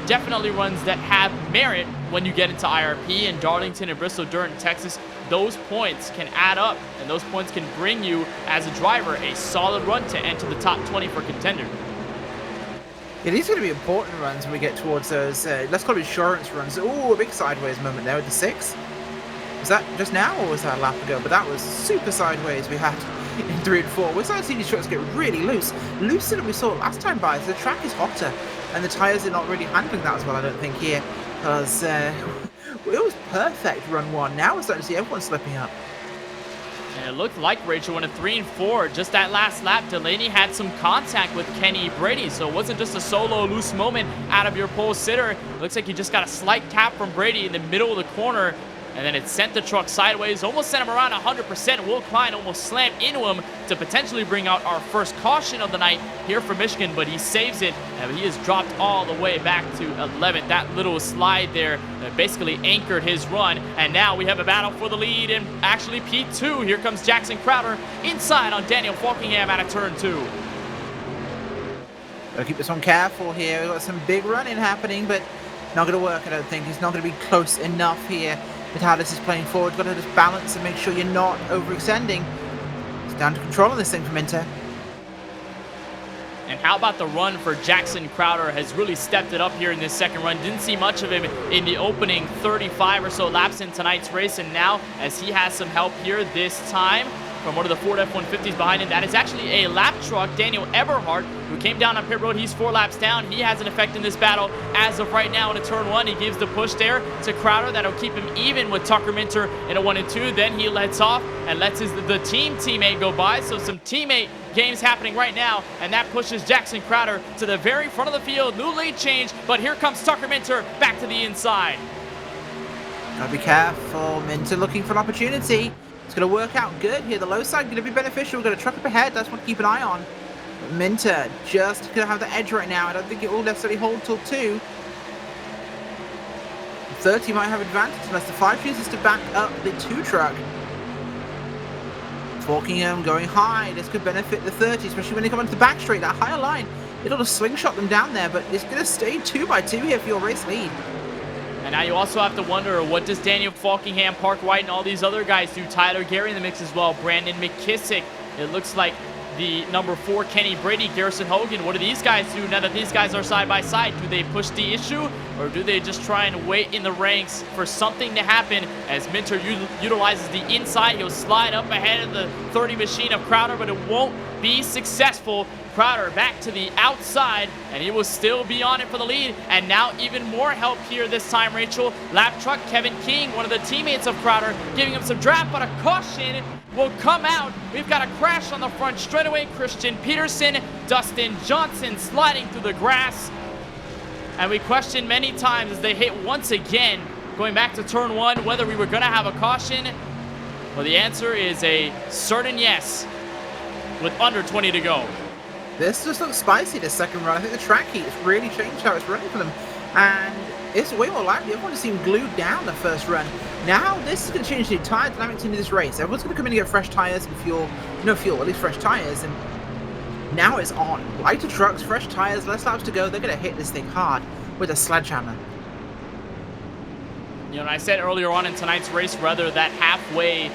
S1: definitely runs that have merit when you get into IRP. And Darlington and Bristol, Durham, Texas, those points can add up, and those points can bring you, as a driver, a solid run to enter the top 20 for contender.
S2: Yeah, these are going to be important runs when we get towards those, let's call it insurance runs. Ooh, a big sideways moment there with the 6. Was that just now, or was that a lap ago? But that was super sideways we had in 3 and 4. We're starting to see these trucks get really loose. Looser than we saw last time by. So the track is hotter, and the tyres are not really handling that as well, I don't think, here. Because it was perfect run 1. Now we're starting to see everyone slipping up.
S1: And it looked like, Rachel, in a 3 and 4, just that last lap, Delaney had some contact with Kenny Brady. So it wasn't just a solo loose moment out of your pole sitter. It looks like he just got a slight tap from Brady in the middle of the corner. And then it sent the truck sideways, almost sent him around 100%. Will Klein almost slammed into him to potentially bring out our first caution of the night here for Michigan, but he saves it, and he is dropped all the way back to 11th. That little slide there basically anchored his run, and now we have a battle for the lead in actually P2. Here comes Jackson Crowder inside on Daniel Falkingham out of turn 2.
S2: Gotta keep this one careful here. We've got some big running happening, but not going to work, I don't think. He's not going to be close enough here with how this is playing forward. Got to just balance and make sure you're not overextending. It's down to controlling this thing for Minter.
S1: And how about the run for Jackson Crowder? Has really stepped it up here in this second run. Didn't see much of him in the opening 35 or so laps in tonight's race, and now as he has some help here this time from one of the Ford F-150s behind him. That is actually a lap truck, Daniel Eberhardt, who came down on pit road. He's 4 laps down. He has an effect in this battle as of right now into turn 1. He gives the push there to Crowder. That'll keep him even with Tucker Minter in a 1 and 2. Then he lets off and lets the team teammate go by. So some teammate games happening right now, and that pushes Jackson Crowder to the very front of the field. New lead change, but here comes Tucker Minter back to the inside.
S2: Gotta be careful. Minter looking for an opportunity. It's going to work out good here. The low side going to be beneficial. We're going to truck up ahead. That's what to keep an eye on. But Minter just going to have the edge right now. I don't think it will necessarily hold till 2. 30 might have advantage unless the 5 chooses to back up the 2 truck. Falkingham going high. This could benefit the 30, especially when they come onto the back straight. That higher line, it'll just slingshot them down there, but it's going to stay 2x2 here for your race lead.
S1: And now you also have to wonder, what does Daniel Falkingham, Park White, and all these other guys do? Tyler Gary in the mix as well. Brandon McKissick. It looks like the number 4, Kenny Brady, Garrison Hogan. What do these guys do now that these guys are side by side? Do they push the issue, or do they just try and wait in the ranks for something to happen? As Minter utilizes the inside, he'll slide up ahead of the 30 machine of Crowder, but it won't be successful. Crowder back to the outside, and he will still be on it for the lead. And now even more help here this time, Rachel. Lap truck Kevin King, one of the teammates of Crowder, giving him some draft, but a caution will come out. We've got a crash on the front straightaway. Christian Peterson, Dustin Johnson sliding through the grass. And we questioned many times as they hit once again, going back to turn 1, whether we were going to have a caution. Well, the answer is a certain yes with under 20 to go.
S2: This just looks spicy, this second run. I think the track heat has really changed how it's running for them. And it's way more likely. Everyone seemed glued down the first run. Now, this is going to change the entire dynamics into this race. Everyone's going to come in and get fresh tyres and fuel. No fuel, at least fresh tyres. And now it's on. Lighter trucks, fresh tyres, less laps to go. They're going to hit this thing hard with a sledgehammer.
S1: You know, and I said earlier on in tonight's race, whether that halfway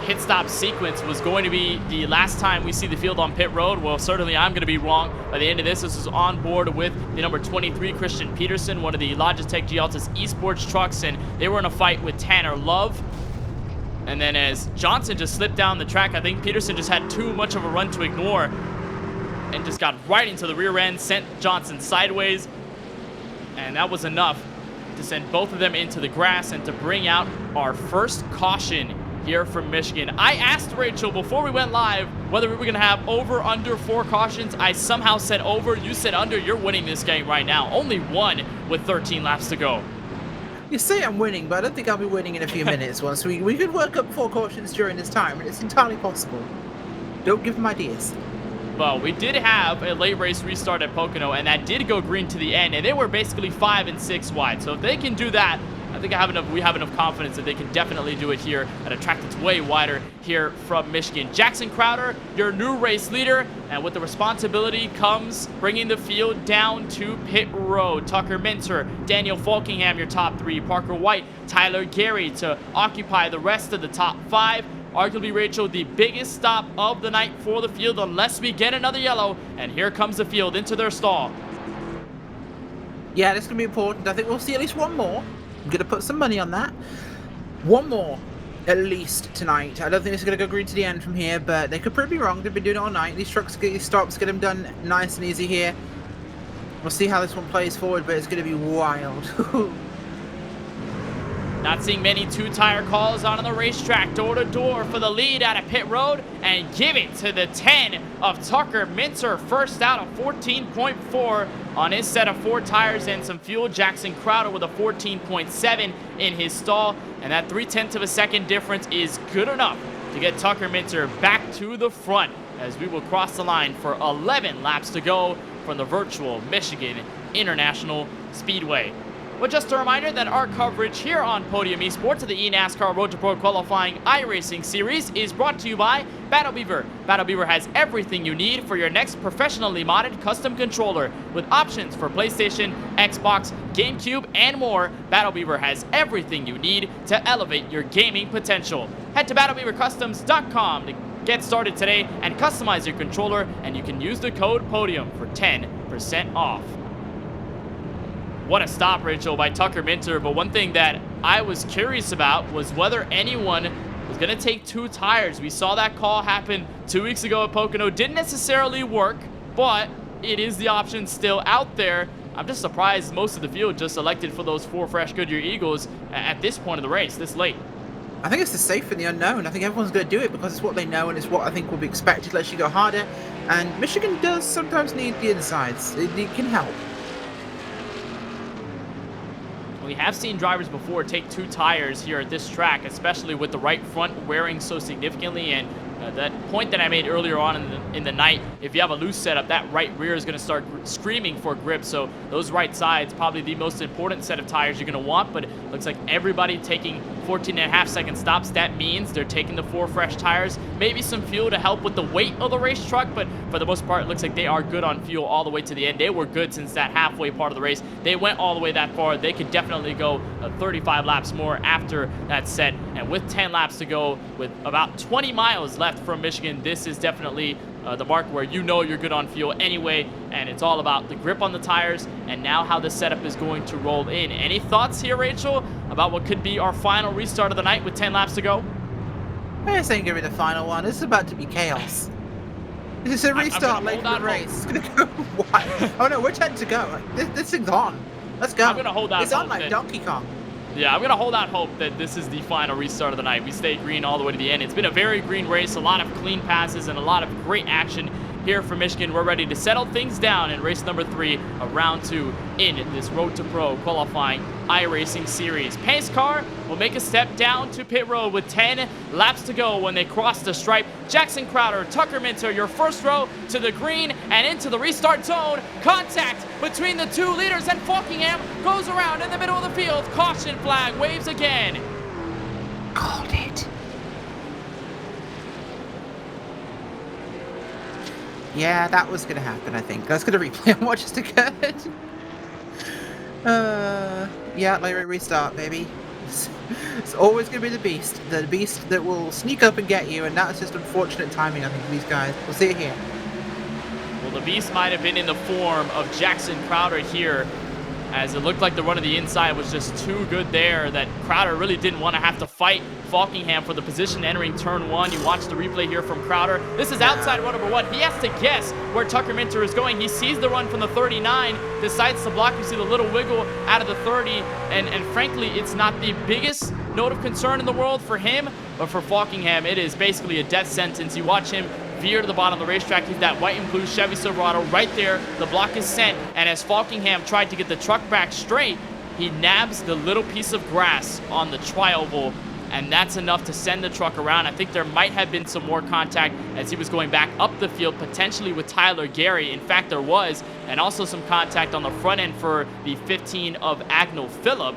S1: pit stop sequence was going to be the last time we see the field on pit road. Well, certainly I'm going to be wrong. By the end of this, this is on board with the number 23, Christian Peterson, one of the Logitech Gialtis esports trucks, and they were in a fight with Tanner Love. And then as Johnson just slipped down the track, I think Peterson just had too much of a run to ignore and just got right into the rear end, sent Johnson sideways, and that was enough to send both of them into the grass and to bring out our first caution here from Michigan. I asked Rachel before we went live whether we were going to have over, under 4 cautions. I somehow said over. You said under. You're winning this game right now. Only one with 13 laps to go.
S2: You say I'm winning, but I don't think I'll be winning in a few minutes. Once we could work up 4 cautions during this time, and it's entirely possible. Don't give them ideas.
S1: Well, we did have a late race restart at Pocono, and that did go green to the end, and they were basically 5 and 6 wide. So if they can do that, I think we have enough confidence that they can definitely do it here at a track that's way wider here from Michigan. Jackson Crowder, your new race leader, and with the responsibility comes bringing the field down to pit road. Tucker Minter, Daniel Falkingham, your top 3, Parker White, Tyler Gary to occupy the rest of the top 5. Arguably, Rachel, the biggest stop of the night for the field unless we get another yellow. And here comes the field into their stall.
S2: Yeah, this is going to be important. I think we'll see at least one more. I'm going to put some money on that. One more, at least, tonight. I don't think it's going to go green to the end from here, but they could prove me wrong. They've been doing it all night. These trucks get these stops, get them done nice and easy here. We'll see how this one plays forward, but it's going to be wild.
S1: Not seeing many 2-tire calls on the racetrack. Door to door for the lead out of pit road, and give it to the 10 of Tucker Minter. First out of 14.4 on his set of 4 tires and some fuel. Jackson Crowder with a 14.7 in his stall, and that 0.3 of a second difference is good enough to get Tucker Minter back to the front as we will cross the line for 11 laps to go from the virtual Michigan International Speedway. Well, just a reminder that our coverage here on Podium Esports of the eNASCAR Road to Pro Qualifying iRacing Series is brought to you by Battle Beaver. Battle Beaver has everything you need for your next professionally modded custom controller with options for PlayStation, Xbox, GameCube, and more. Battle Beaver has everything you need to elevate your gaming potential. Head to battlebeavercustoms.com to get started today and customize your controller, and you can use the code PODIUM for 10% off. What a stop, Rachel, by Tucker Minter. But one thing that I was curious about was whether anyone was going to take 2 tires. We saw that call happen 2 weeks ago at Pocono. Didn't necessarily work, but it is the option still out there. I'm just surprised most of the field just elected for those 4 fresh Goodyear Eagles at this point of the race, this late.
S2: I think it's the safe and the unknown. I think everyone's going to do it because it's what they know and it's what I think will be expected. Let's you go harder. And Michigan does sometimes need the insides. It can help.
S1: We have seen drivers before take 2 tires here at this track, especially with the right front wearing so significantly. And that point that I made earlier on in the night, if you have a loose setup, that right rear is going to start screaming for grip. So those right sides, probably the most important set of tires you're going to want. But it looks like everybody taking 14.5-second stops. That means they're taking the 4 fresh tires, maybe some fuel to help with the weight of the race truck, but for the most part, it looks like they are good on fuel all the way to the end. They were good since that halfway part of the race. They went all the way that far. They could definitely go 35 laps more after that set, and with 10 laps to go, with about 20 miles left from Michigan, this is definitely the mark where you know you're good on fuel anyway, and it's all about the grip on the tires and now how the setup is going to roll in. Any thoughts here, Rachel, about what could be our final restart of the night with 10 laps to go?
S2: This ain't gonna be the final one. This is about to be chaos. This is a restart late in the race. It's gonna go wild. Oh no, we're 10 to go. This thing's on. Let's go.
S1: I'm gonna hold out.
S2: It's on like Donkey Kong.
S1: Yeah, I'm going to hold out hope that this is the final restart of the night. We stay green all the way to the end. It's been a very green race, a lot of clean passes, and a lot of great action here for Michigan. We're ready to settle things down in race number 3 of round 2 in this Road to Pro qualifying iRacing series. Pace car will make a step down to pit road with 10 laps to go when they cross the stripe. Jackson Crowder, Tucker Minter, your first row to the green and into the restart zone. Contact between the 2 leaders, and Falkingham goes around in the middle of the field. Caution flag waves again.
S2: Called it. Yeah, that was going to happen, I think. I was going to replay and watch just occurred. Yeah, late restart, baby. It's always going to be the beast that will sneak up and get you, and that's just unfortunate timing, I think, for these guys. We'll see it here.
S1: Well, the beast might have been in the form of Jackson Crowder here, as it looked like the run of the inside was just too good there that Crowder really didn't want to have to fight Falkingham for the position entering turn 1. You watch the replay here from Crowder. This is outside run number 1. He has to guess where Tucker Minter is going. He sees the run from the 39, decides to block. You see the little wiggle out of the 30, and frankly, it's not the biggest note of concern in the world for him, but for Falkingham, it is basically a death sentence. You watch him veer to the bottom of the racetrack. He's that white and blue Chevy Silverado right there. The block is sent, and as Falkingham tried to get the truck back straight, he nabs the little piece of grass on the tri-oval, and that's enough to send the truck around. I think there might have been some more contact as he was going back up the field, potentially with Tyler Gary. In fact, there was, and also some contact on the front end for the 15 of Agnell Phillip.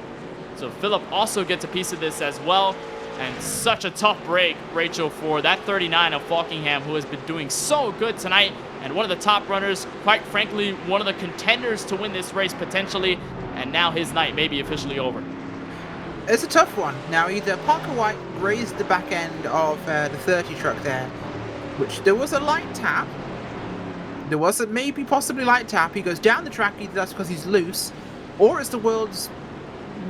S1: So Phillip also gets a piece of this as well. And such a tough break, Rachel, for that 39 of Falkingham, who has been doing so good tonight, and one of the top runners, quite frankly, one of the contenders to win this race potentially, and now his night may be officially over.
S2: It's a tough one. Now, either Parker White raised the back end of the 30 truck there, which there was a light tap. There was a maybe possibly light tap. He goes down the track, either that's because he's loose, or it's the world's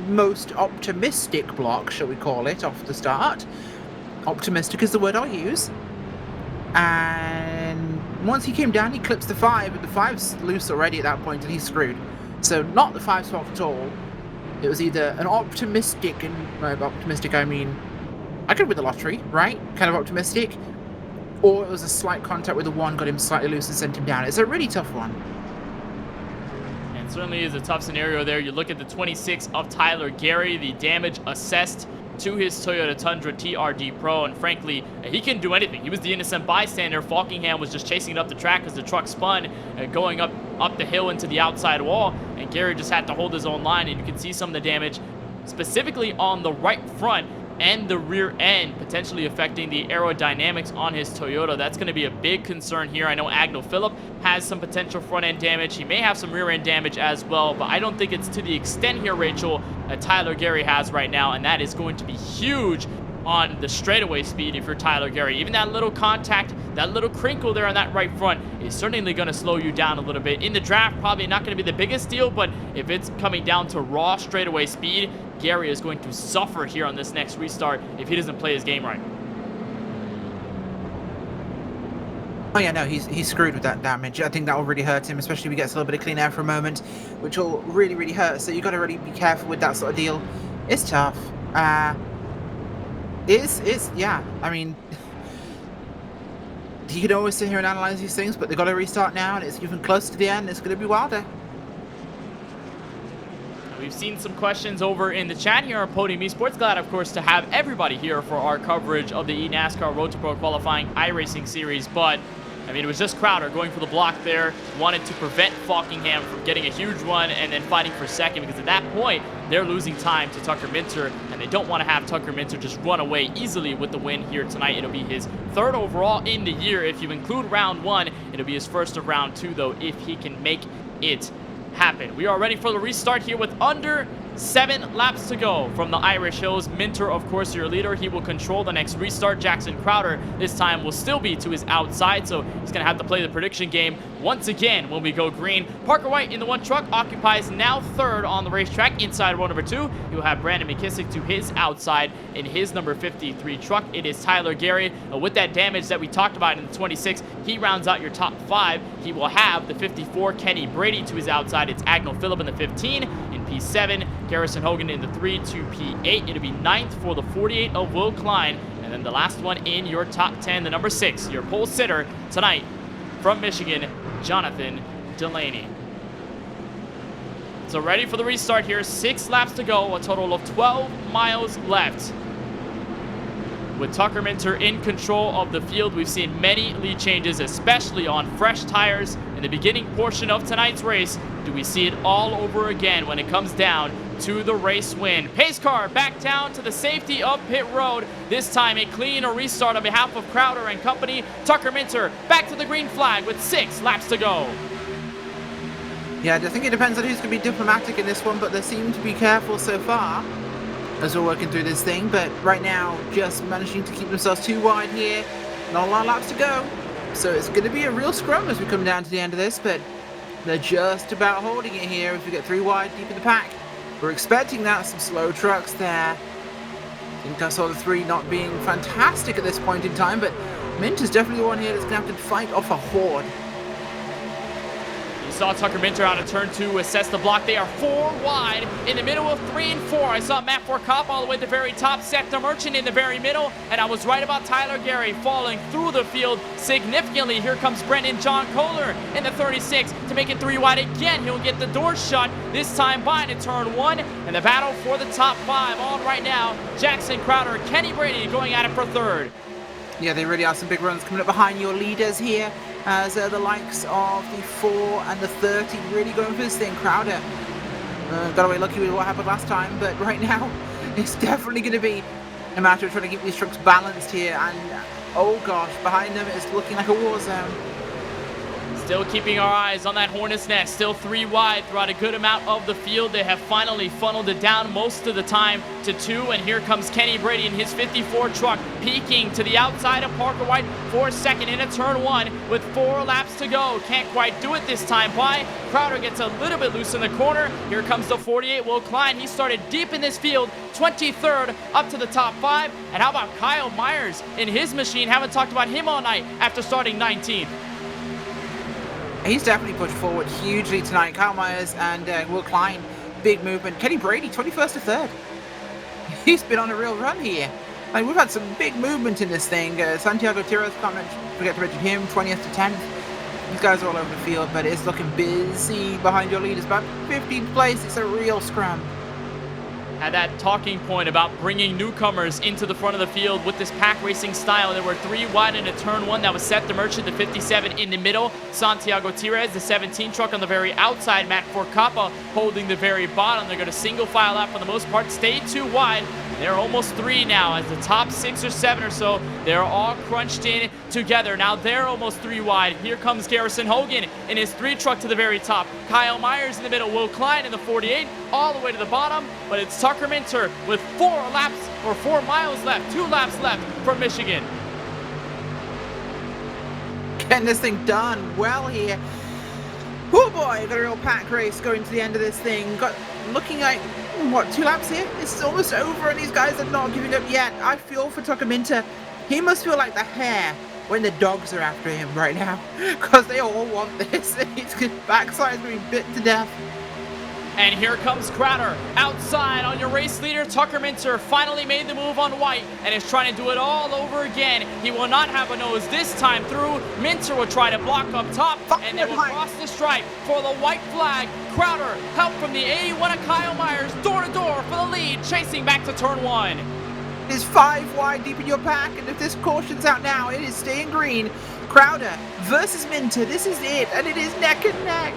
S2: most optimistic block, shall we call it, off the start. Optimistic is the word I'll use. And once he came down, he clips the 5, but the 5's loose already at that point, and he's screwed. So not the 5's fault at all. It was either an optimistic, and by optimistic I mean I could win the lottery, right? Kind of optimistic. Or it was a slight contact with the 1, got him slightly loose and sent him down. It's a really tough one.
S1: Certainly is a tough scenario there. You look at the 26 of Tyler Gary, the damage assessed to his Toyota Tundra TRD Pro, and frankly, he can do anything. He was the innocent bystander. Falkingham was just chasing it up the track as the truck spun, going up the hill into the outside wall, and Gary just had to hold his own line, and you can see some of the damage specifically on the right front and the rear end, potentially affecting the aerodynamics on his Toyota. That's going to be a big concern here. I know Agnell Phillip has some potential front end damage. He may have some rear end damage as well, but I don't think it's to the extent here, Rachel, that Tyler Gary has right now, and that is going to be huge on the straightaway speed if you're Tyler Gary. Even that little contact, that little crinkle there on that right front is certainly going to slow you down a little bit. In the draft, probably not going to be the biggest deal, but if it's coming down to raw straightaway speed, Gary is going to suffer here on this next restart if he doesn't play his game right.
S2: Oh yeah, no, he's screwed with that damage. I think that will really hurt him, especially if he gets a little bit of clean air for a moment, which will really, really hurt. So you got to really be careful with that sort of deal. It's tough. Yeah, I mean, you can always sit here and analyze these things, but they've got to restart now, and it's even closer to the end. It's going to be wilder.
S1: We've seen some questions over in the chat here on Podium Esports. Glad, of course, to have everybody here for our coverage of the eNASCAR Road to Pro Qualifying iRacing Series, but I mean, it was just Crowder going for the block there, wanted to prevent Falkingham from getting a huge run and then fighting for second, because at that point, they're losing time to Tucker Minter, and they don't want to have Tucker Minter just run away easily with the win here tonight. It'll be his 3rd overall in the year. If you include round 1, it'll be his 1st of round 2, though, if he can make it happen. We are ready for the restart here with under 7 laps to go from the Irish Hills. Minter, of course, your leader. He will control the next restart. Jackson Crowder this time will still be to his outside, so he's going to have to play the prediction game once again when we go green. Parker White in the 1 truck occupies now 3rd on the racetrack inside row number 2. You'll have Brandon McKissick to his outside in his number 53 truck. It is Tyler Gary. With that damage that we talked about in the 26, he rounds out your top 5. He will have the 54 Kenny Brady to his outside. It's Agnell Phillip in the 15. In P7, Garrison Hogan in the 3 to P8. It'll be 9th for the 48 of Will Klein. And then the last one in your top 10, the number 6, your pole sitter tonight from Michigan, Jonathan Delaney. So ready for the restart here. 6 laps to go, a total of 12 miles left. With Tucker Minter in control of the field, we've seen many lead changes, especially on fresh tires in the beginning portion of tonight's race. Do we see it all over again when it comes down to the race win? Pace car back down to the safety of pit road. This time a clean restart on behalf of Crowder and company. Tucker Minter back to the green flag with 6 laps to go.
S2: Yeah, I think it depends on who's going to be diplomatic in this one, but they seem to be careful so far. as we're working through this thing, but right now just managing to keep themselves too wide here. Not a lot of laps to go, so it's going to be a real scrum as we come down to the end of this, but they're just about holding it here as we get 3 wide deep in the pack. We're expecting that, some slow trucks there. I think I saw the 3 not being fantastic at this point in time, but Mint is definitely one here that's going to have to fight off a horde.
S1: You saw Tucker Minter out of turn 2 assess the block. They are 4 wide in the middle of 3 and 4. I saw Matt Forcop all the way at the very top, Seth the Merchant in the very middle, and I was right about Tyler Gary falling through the field significantly. Here comes Brendan John Kohler in the 36 to make it 3 wide again. He'll get the door shut, this time by into turn 1, and the battle for the top 5 on right now. Jackson Crowder, Kenny Brady going at it for 3rd.
S2: Yeah, they really are some big runs coming up behind your leaders here, as the likes of the 4 and the 30 really going for this thing. Crowder got away lucky with what happened last time, but right now it's definitely going to be a matter of trying to keep these trucks balanced here, and oh gosh, behind them it's looking like a war zone.
S1: Still keeping our eyes on that Hornet's Nest. Still 3 wide throughout a good amount of the field. They have finally funneled it down most of the time to 2. And here comes Kenny Brady in his 54 truck, peeking to the outside of Parker White for 2nd into turn 1 with 4 laps to go. Can't quite do it this time by. Crowder gets a little bit loose in the corner. Here comes the 48, Will Klein. He started deep in this field, 23rd up to the top 5. And how about Kyle Myers in his machine? Haven't talked about him all night after starting 19th.
S2: He's definitely pushed forward hugely tonight. Kyle Myers and Will Klein, big movement. Kenny Brady, 21st to 3rd. He's been on a real run here. I mean, we've had some big movement in this thing. Santiago Tiras, can't forget to mention him, 20th to 10th. These guys are all over the field, but it's looking busy behind your leaders. About 15th place, it's a real scrum.
S1: Had that talking point about bringing newcomers into the front of the field with this pack racing style. There were 3 wide into turn 1. That was Seth the Merchant, the 57 in the middle. Santiago Tirez, the 17 truck on the very outside. Matt Forcapa holding the very bottom. They're going to single file out for the most part. Stay 2 wide. They're almost 3 now as the top 6 or 7 or so, they're all crunched in together. Now they're almost 3 wide. Here comes Garrison Hogan in his 3 truck to the very top. Kyle Myers in the middle. Will Klein in the 48 all the way to the bottom. But it's Tucker Minter with 4 miles left, 2 laps left from Michigan.
S2: Getting this thing done well here. Oh boy, got a real pack race going to the end of this thing. Looking like, what, 2 laps here? This is almost over and these guys are not giving up yet. I feel for Tucker Minter. He must feel like the hare when the dogs are after him right now, because they all want this. His backside's being bit to death.
S1: And here comes Crowder outside on your race leader. Tucker Minter finally made the move on White and is trying to do it all over again. He will not have a nose this time through. Minter will try to block up top, and they will cross the stripe for the white flag. Crowder, help from the 81 of Kyle Myers, door to door for the lead, chasing back to turn 1.
S2: It is 5 wide deep in your pack, and if this caution's out now, it is staying green. Crowder versus Minter, this is it, and it is neck and neck.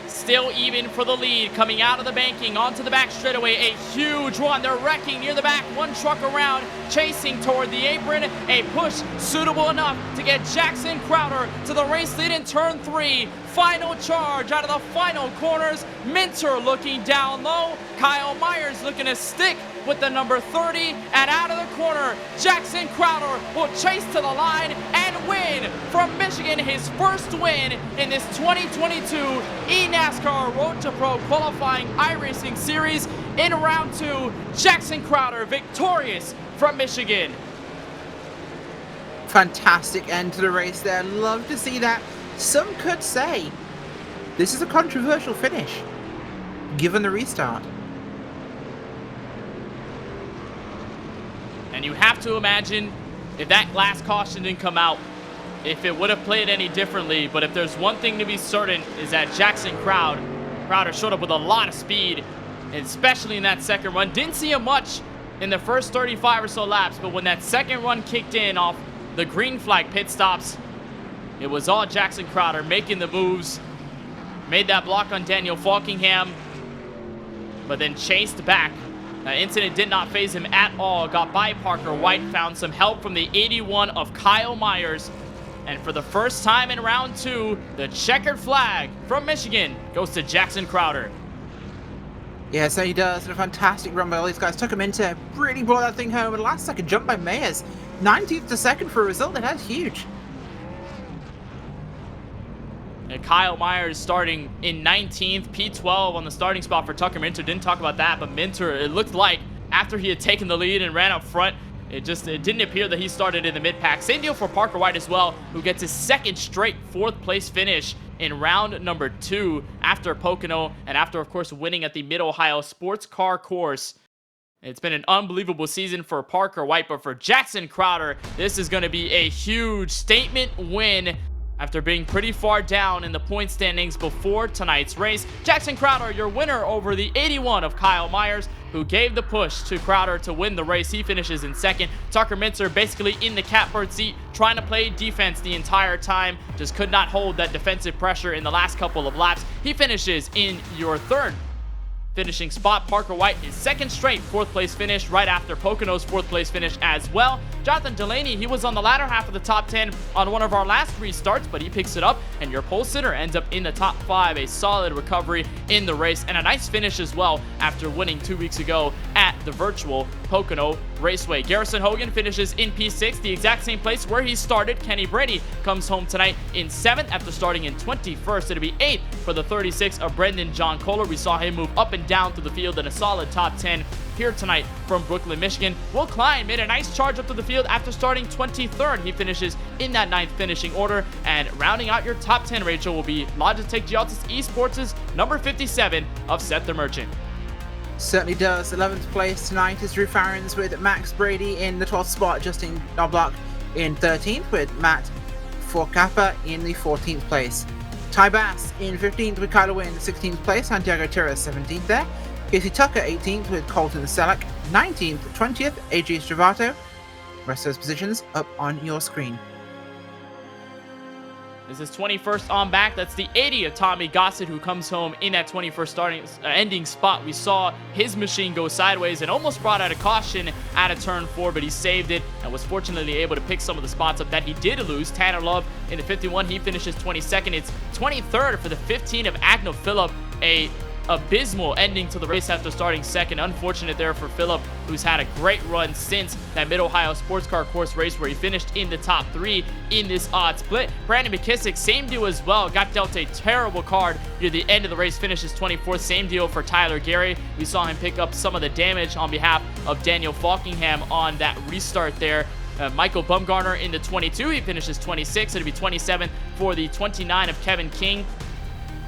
S1: Still even for the lead, coming out of the banking onto the back straightaway. A huge one. They're wrecking near the back. 1 truck around, chasing toward the apron. A push suitable enough to get Jackson Crowder to the race lead in turn 3. Final charge out of the final corners. Minter looking down low. Kyle Myers looking to stick with the number 30. And out of the corner, Jackson Crowder will chase to the line and win from Michigan his first win in this 2022 eNASCAR Road to Pro qualifying iRacing series in round 2. Jackson Crowder victorious from Michigan.
S2: Fantastic end to the race there. Love to see that. Some could say this is a controversial finish, given the restart.
S1: And you have to imagine if that last caution didn't come out, if it would have played any differently. But if there's one thing to be certain is that Jackson Crowder showed up with a lot of speed, especially in that second run. Didn't see him much in the first 35 or so laps, but when that second run kicked in off the green flag pit stops, it was all Jackson Crowder making the moves. Made that block on Daniel Falkingham, but then chased back. That incident did not faze him at all. Got by Parker White, found some help from the 81 of Kyle Myers. And for the first time in round 2, the checkered flag from Michigan goes to Jackson Crowder.
S2: Yeah, so he does. And a fantastic run by all these guys. Took him into, really brought that thing home. And last second jump by Mayers. 19th to second for a result that's huge.
S1: And Kyle Myers starting in 19th, P12 on the starting spot for Tucker Minter. Didn't talk about that, but Minter, it looked like after he had taken the lead and ran up front, it didn't appear that he started in the mid-pack. Same deal for Parker White as well, who gets his second straight fourth place finish in round number 2 after Pocono and after, of course, winning at the Mid-Ohio Sports Car Course. It's been an unbelievable season for Parker White, but for Jackson Crowder, this is going to be a huge statement win after being pretty far down in the point standings before tonight's race. Jackson Crowder, your winner over the 81 of Kyle Myers, who gave the push to Crowder to win the race. He finishes in second. Tucker Minter basically in the catbird seat, trying to play defense the entire time. Just could not hold that defensive pressure in the last couple of laps. He finishes in your third finishing spot. Parker White, his second straight fourth place finish right after Pocono's fourth place finish as well. Jonathan Delaney, he was on the latter half of the top 10 on one of our last 3 starts, but he picks it up, and your pole sitter ends up in the top 5. A solid recovery in the race and a nice finish as well after winning 2 weeks ago at the virtual Pocono Raceway. Garrison Hogan finishes in P6, the exact same place where he started. Kenny Brady comes home tonight in 7th after starting in 21st. It'll be 8th for the 36 of Brendan John Kohler. We saw him move up and down through the field in a solid top 10 here tonight from Brooklyn, Michigan. Will Klein made a nice charge up to the field after starting 23rd. He finishes in that 9th finishing order. And rounding out your top 10, Rachel, will be Logitech Gialtis Esports' number 57 of Seth the Merchant.
S2: Certainly does. 11th place tonight is Drew Farrens with Max Brady in the 12th spot. Justin Knobloch in 13th with Matt Forcappa in the 14th place. Ty Bass in 15th with Kyler Wynn, 16th place. Santiago Tira 17th there. Casey Tucker 18th with Colton Selleck. 19th, 20th, AJ Stravato. Rest of those positions up on your screen.
S1: This is 21st on back. That's the 80 of Tommy Gossett, who comes home in that 21st ending spot. We saw his machine go sideways and almost brought out a caution out of turn 4, but he saved it and was fortunately able to pick some of the spots up that he did lose. Tanner Love in the 51, he finishes 22nd. It's 23rd for the 15 of Agno Phillip, a abysmal ending to the race after starting second. Unfortunate there for Phillip, who's had a great run since that Mid-Ohio Sports Car Course race where he finished in the top 3 in this odd split. Brandon McKissick, same deal as well. Got dealt a terrible card near the end of the race, finishes 24th. Same deal for Tyler Gary. We saw him pick up some of the damage on behalf of Daniel Falkingham on that restart there. Michael Bumgarner in the 22, he finishes 26th. It'll be 27th for the 29 of Kevin King,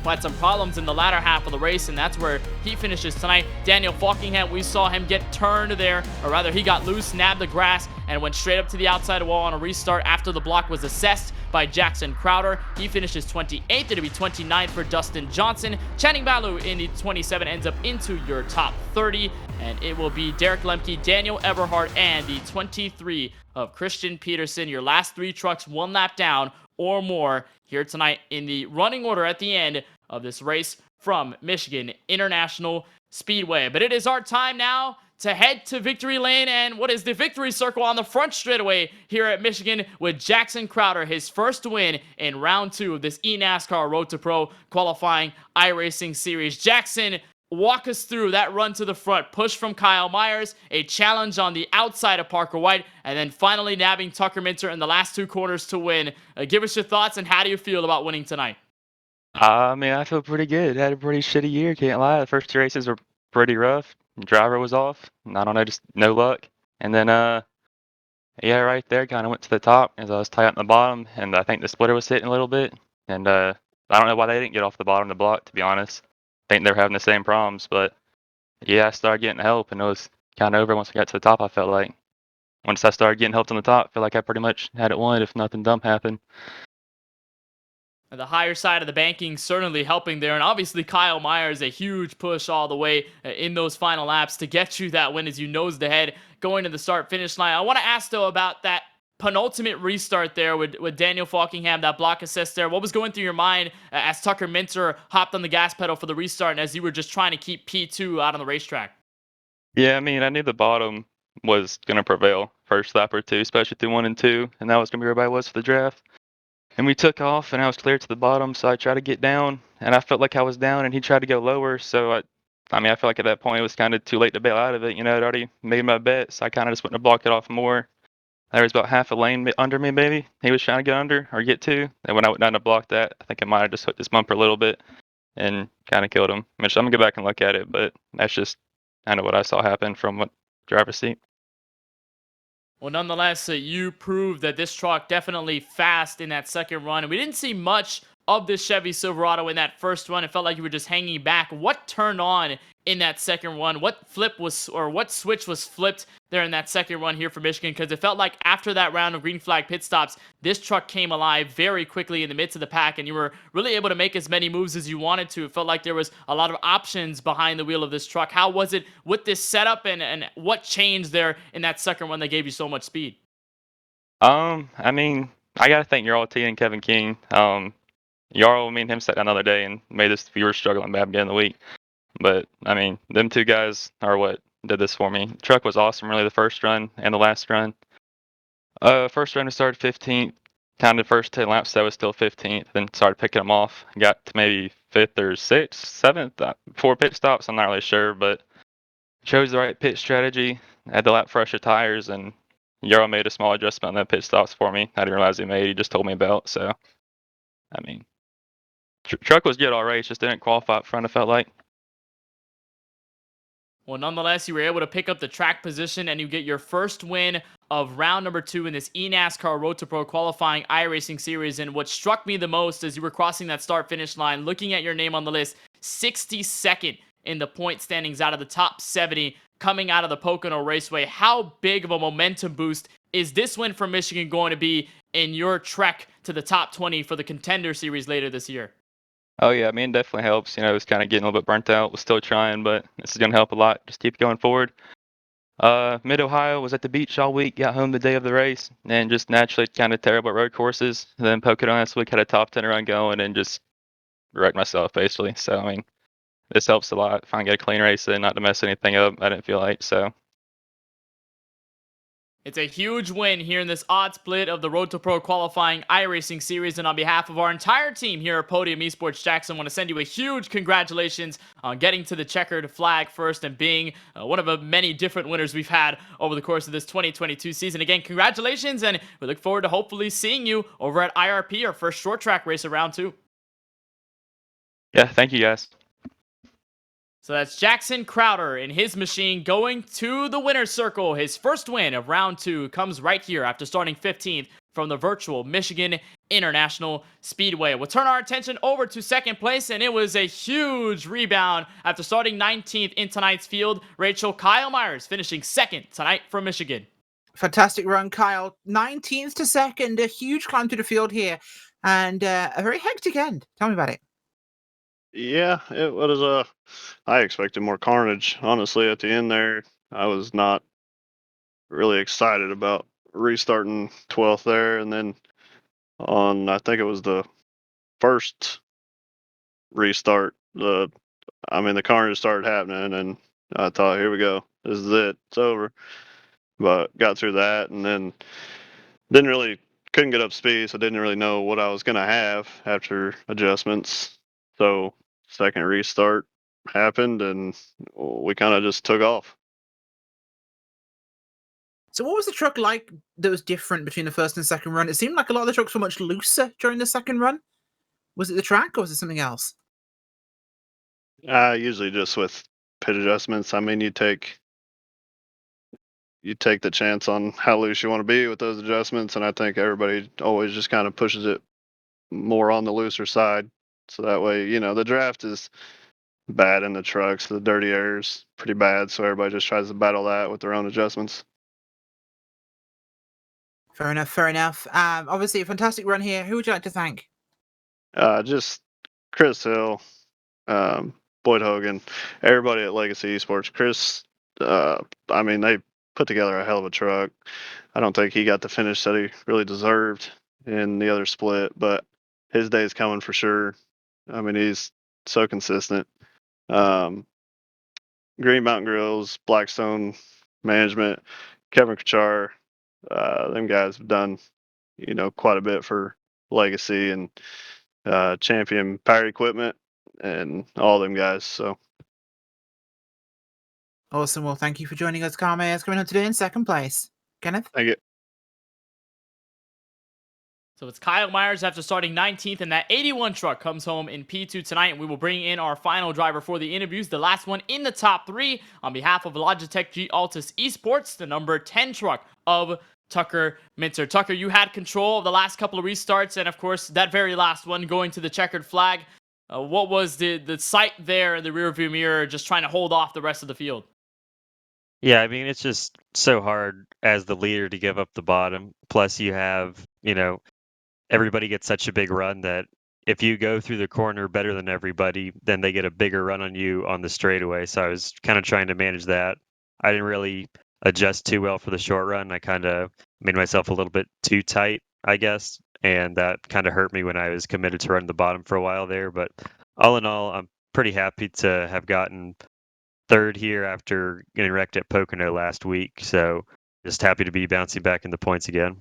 S1: who had some problems in the latter half of the race, and that's where he finishes tonight. Daniel Falkingham, we saw him get turned there, or rather he got loose, nabbed the grass, and went straight up to the outside wall on a restart after the block was assessed by Jackson Crowder. He finishes 28th. It'll be 29th for Dustin Johnson. Channing Balu in the 27 ends up into your top 30, and it will be Derek Lemke, Daniel Eberhardt, and the 23 of Christian Peterson. Your last 3 trucks 1 lap down or more here tonight in the running order at the end of this race from Michigan International Speedway. But it is our time now to head to victory lane and what is the victory circle on the front straightaway here at Michigan with Jackson Crowder, his first win in round 2 of this eNASCAR Road to Pro qualifying iRacing series. Jackson, walk us through that run to the front, push from Kyle Myers, a challenge on the outside of Parker White, and then finally nabbing Tucker Minter in the last 2 corners to win. Give us your thoughts and how do you feel about winning tonight?
S3: I mean, I feel pretty good. Had a pretty shitty year, can't lie. The first 2 races were pretty rough. Driver was off. I don't know, just no luck. And then, yeah, right there, kind of went to the top as I was tight on the bottom, and I think the splitter was hitting a little bit. And I don't know why they didn't get off the bottom of the block, to be honest. I think they're having the same problems, but yeah, I started getting help, and it was kind of over once I got to the top. I felt like once I started getting help on the top, I feel like I pretty much had it won if nothing dumb happened.
S1: The higher side of the banking certainly helping there. And obviously Kyle Myers, a huge push all the way in those final laps to get you that win as you nosed ahead going to the start-finish line. I want to ask, though, about that penultimate restart there with Daniel Falkingham, that block assist there. What was going through your mind as Tucker Minter hopped on the gas pedal for the restart and as you were just trying to keep P2 out on the racetrack?
S3: Yeah, I mean, I knew the bottom was going to prevail first lap or 2, especially through 1 and 2, and that was going to be where everybody was for the draft. And we took off, and I was clear to the bottom, so I tried to get down, and I felt like I was down, and he tried to go lower, so I mean, I feel like at that point it was kind of too late to bail out of it. I'd already made my bet, so I kind of just went to block it off more. There was about half a lane under me, maybe. He was trying to get under or get to. And when I went down to block that, I think I might have just hooked his bumper a little bit and kind of killed him. Which I'm going to go back and look at it, but that's just kind of what I saw happen from what driver's seat.
S1: Well, nonetheless, you proved that this truck definitely fast in that second run. And we didn't see much of this Chevy Silverado in that first run. It felt like you were just hanging back. What turned on in that second run? What flip was, or what switch was flipped there in that second run here for Michigan? Because it felt like after that round of green flag pit stops, this truck came alive very quickly in the midst of the pack, and you were really able to make as many moves as you wanted to. It felt like there was a lot of options behind the wheel of this truck. How was it with this setup, and what changed there in that second run that gave you so much speed?
S3: I mean, I got to thank Yarl T and Kevin King. Yarl, me and him sat down the other day and made this. We were struggling bad beginning of the week. But I mean, them two guys are what did this for me. Truck was awesome, really, the first run and the last run. First run we started 15th. Counted first 10 laps, that was still 15th. Then started picking them off. Got to maybe fifth or sixth, seventh, 4 pit stops. I'm not really sure, but chose the right pit strategy. Had the lap fresher tires, and Yarrow made a small adjustment on that pit stops for me. I didn't realize he made. He just told me about. So, I mean, truck was good all right. Just didn't qualify up front. I felt like.
S1: Well, nonetheless, you were able to pick up the track position and you get your first win of round number 2 in this eNASCAR Road to Pro qualifying iRacing series. And what struck me the most as you were crossing that start finish line, looking at your name on the list, 62nd in the point standings out of the top 70 coming out of the Pocono Raceway. How big of a momentum boost is this win for Michigan going to be in your trek to the top 20 for the Contender Series later this year?
S3: Oh yeah, I mean, it definitely helps. I was kind of getting a little bit burnt out. Was still trying, but this is gonna help a lot. Just keep going forward. Mid Ohio was at the beach all week. Got home the day of the race, and just naturally kind of terrible at road courses. Then Pocono last week had a top 10 run going, and just wrecked myself basically. So I mean, this helps a lot. If I can get a clean race in, not to mess anything up, I didn't feel like so.
S1: It's a huge win here in this odd split of the Road to Pro qualifying iRacing series. And on behalf of our entire team here at Podium Esports Jackson, I want to send you a huge congratulations on getting to the checkered flag first and being one of the many different winners we've had over the course of this 2022 season. Again, congratulations, and we look forward to hopefully seeing you over at IRP, our first short track race of round 2.
S3: Yeah, thank you guys.
S1: So that's Jackson Crowder in his machine going to the winner's circle. His first win of round 2 comes right here after starting 15th from the virtual Michigan International Speedway. We'll turn our attention over to second place, and it was a huge rebound after starting 19th in tonight's field. Rachel, Kyle Myers finishing second tonight for Michigan.
S2: Fantastic run, Kyle. 19th to second, a huge climb to the field here, and a very hectic end. Tell me about it.
S4: Yeah, it was. I expected more carnage. Honestly, at the end there, I was not really excited about restarting 12th there, and then I think it was the first restart. The carnage started happening, and I thought, here we go, this is it, it's over. But got through that, and then didn't really couldn't get up speed, so didn't really know what I was gonna have after adjustments. So second restart happened, and we kind of just took off.
S2: So what was the truck like that was different between the first and second run? It seemed like a lot of the trucks were much looser during the second run. Was it the track or was it something else?
S4: Usually just with pit adjustments. I mean, you take the chance on how loose you want to be with those adjustments, and I think everybody always just kind of pushes it more on the looser side. So that way, the draft is bad in the trucks. The dirty air's pretty bad, so everybody just tries to battle that with their own adjustments.
S2: Fair enough, fair enough. Obviously a fantastic run here. Who would you like to thank?
S4: Just Chris Hill, um, Boyd Hogan, everybody at Legacy Esports. Chris, I mean, they put together a hell of a truck. I don't think he got the finish that he really deserved in the other split, but his day is coming for sure. I mean, he's so consistent. Um, Green Mountain Grills, Blackstone Management, Kevin Kachar, them guys have done, quite a bit for Legacy and Champion Power Equipment and all them guys. So
S2: Awesome. Well, thank you for joining us, Kyle Mayers, coming on today in second place. Kenneth?
S4: Thank you.
S1: So it's Kyle Myers after starting 19th, and that 81 truck comes home in P2 tonight. And we will bring in our final driver for the interviews, the last one in the top 3 on behalf of Logitech G Altus Esports, the number 10 truck of Tucker Minter. Tucker, you had control of the last couple of restarts, and of course, that very last one going to the checkered flag. What was the sight there in the rearview mirror, just trying to hold off the rest of the field?
S3: Yeah, I mean, it's just so hard as the leader to give up the bottom. Plus, you have, everybody gets such a big run that if you go through the corner better than everybody, then they get a bigger run on you on the straightaway. So I was kind of trying to manage that. I didn't really adjust too well for the short run. I kind of made myself a little bit too tight, I guess, and that kind of hurt me when I was committed to run the bottom for a while there. But all in all, I'm pretty happy to have gotten third here after getting wrecked at Pocono last week. So just happy to be bouncing back in the points again.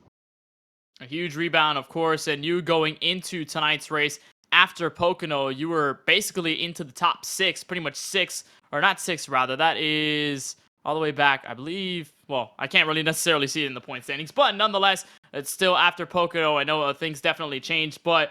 S1: A huge rebound, of course, and you going into tonight's race after Pocono, you were basically into the top 6, pretty much 6, or not 6 rather. That is all the way back, I believe. Well, I can't really necessarily see it in the point standings, but nonetheless, it's still after Pocono. I know things definitely changed, but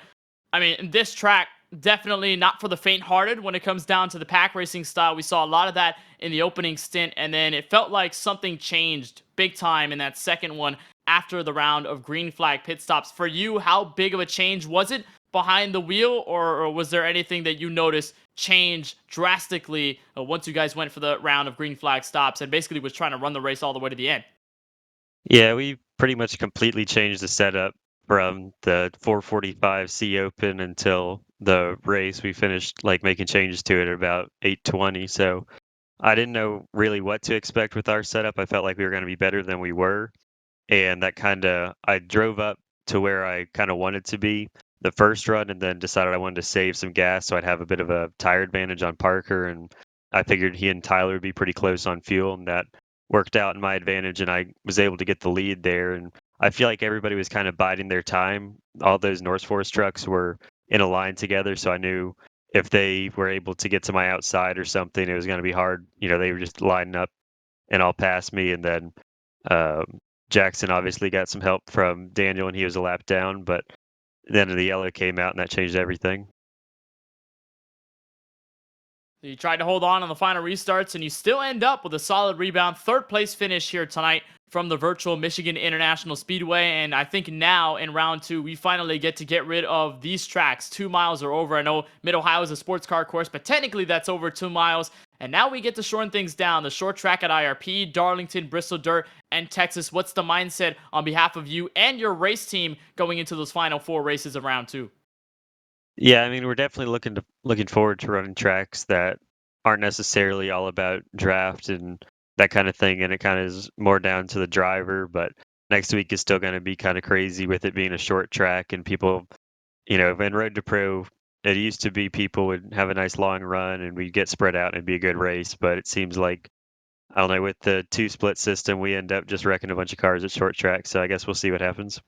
S1: I mean, this track, definitely not for the faint-hearted when it comes down to the pack racing style. We saw a lot of that in the opening stint, and then it felt like something changed big time in that second one after the round of green flag pit stops. For you, how big of a change was it behind the wheel, or was there anything that you noticed change drastically once you guys went for the round of green flag stops and basically was trying to run the race all the way to the end?
S3: Yeah, we pretty much completely changed the setup from the 445 C Open until the race. We finished like making changes to it at about 8:20. So I didn't know really what to expect with our setup. I felt like we were going to be better than we were. And that I drove up to where I kind of wanted to be the first run and then decided I wanted to save some gas so I'd have a bit of a tire advantage on Parker. And I figured he and Tyler would be pretty close on fuel, and that worked out in my advantage. And I was able to get the lead there. And I feel like everybody was kind of biding their time. All those North Force trucks were in a line together. So I knew if they were able to get to my outside or something, it was going to be hard. They were just lining up and all past me. And then Jackson obviously got some help from Daniel, and he was a lap down, but then the yellow came out, and that changed everything.
S1: You tried to hold on the final restarts, and you still end up with a solid rebound. Third place finish here tonight from the virtual Michigan International Speedway. And I think now in round 2, we finally get rid of these tracks 2 miles or over. I know Mid-Ohio is a sports car course, but technically that's over 2 miles. And now we get to shorten things down. The short track at IRP, Darlington, Bristol Dirt, and Texas. What's the mindset on behalf of you and your race team going into those final 4 races of round 2?
S3: Yeah, I mean, we're definitely looking forward to running tracks that aren't necessarily all about draft and that kind of thing, and it kind of is more down to the driver. But next week is still going to be kind of crazy with it being a short track, and people, in Road to Pro, it used to be people would have a nice long run and we'd get spread out and it'd be a good race. But it seems like, I don't know, with the 2-split system, we end up just wrecking a bunch of cars at short track. So I guess we'll see what happens.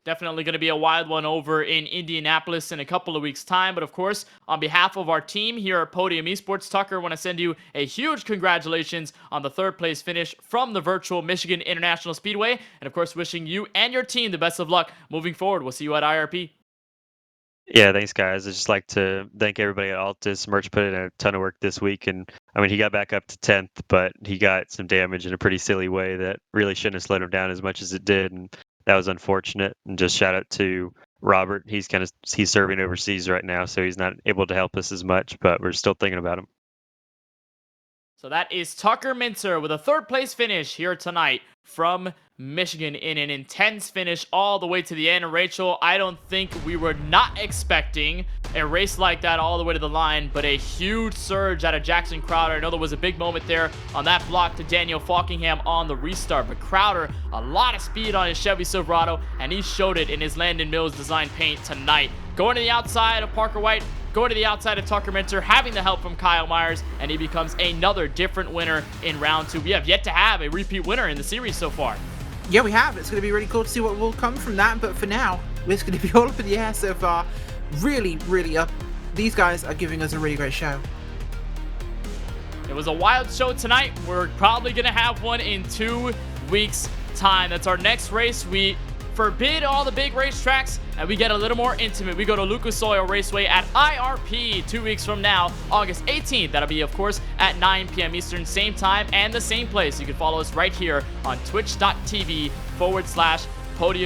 S1: Definitely going to be a wild one over in Indianapolis in a couple of weeks' time. But of course, on behalf of our team here at Podium Esports, Tucker, I want to send you a huge congratulations on the 3rd place finish from the virtual Michigan International Speedway. And of course, wishing you and your team the best of luck moving forward. We'll see you at IRP.
S3: Yeah, thanks, guys. I'd just like to thank everybody at Altus. Merch put in a ton of work this week, and I mean, he got back up to 10th, but he got some damage in a pretty silly way that really shouldn't have slowed him down as much as it did, and that was unfortunate. And just shout out to Robert. He's serving overseas right now, so he's not able to help us as much, but we're still thinking about him.
S1: So that is Tucker Minter with a 3rd place finish here tonight from Michigan in an intense finish all the way to the end. And Rachel, I don't think we were not expecting a race like that all the way to the line, but a huge surge out of Jackson Crowder. I know there was a big moment there on that block to Daniel Falkingham on the restart, but Crowder, a lot of speed on his Chevy Silverado, and he showed it in his Landon Mills design paint tonight. Going to the outside of Parker White, going to the outside of Tucker Minter, having the help from Kyle Myers, and he becomes another different winner in round 2. We have yet to have a repeat winner in the series so far.
S2: Yeah, we have. It's going to be really cool to see what will come from that. But for now, it's going to be all up in the air so far. Really, really up. These guys are giving us a really great show.
S1: Yeah, was a wild show tonight. We're probably going to have one in 2 weeks' time. That's our next race. We forbid all the big racetracks, and we get a little more intimate. We go to Lucas Oil Raceway at IRP 2 weeks from now, August 18th. That'll be, of course, at 9 p.m. Eastern, same time and the same place. You can follow us right here on twitch.tv/Podium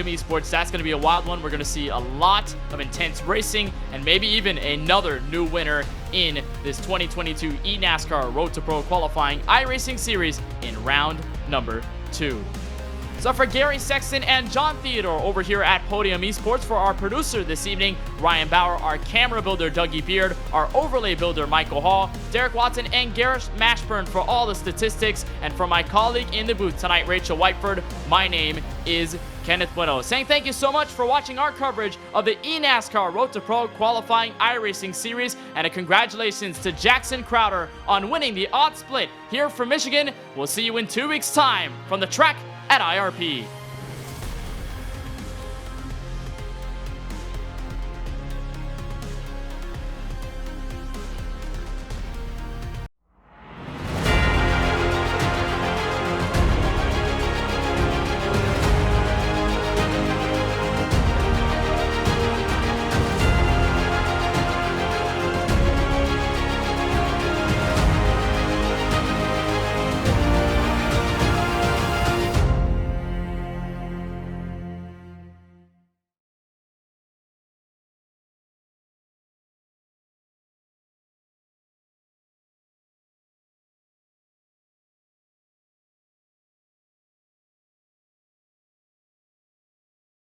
S1: Esports. That's going to be a wild one. We're going to see a lot of intense racing and maybe even another new winner in this 2022 eNASCAR Road to Pro qualifying iRacing series in round number 2. So for Gary Sexton and John Theodore over here at Podium Esports, for our producer this evening, Ryan Bauer, our camera builder, Dougie Beard, our overlay builder, Michael Hall, Derek Watson, and Gareth Mashburn for all the statistics, and for my colleague in the booth tonight, Rachel Whiteford, my name is Kenneth Bueno. Saying thank you so much for watching our coverage of the eNASCAR Road to Pro qualifying iRacing series, and a congratulations to Jackson Crowder on winning the odd split here from Michigan. We'll see you in 2 weeks' time from the track at IRP.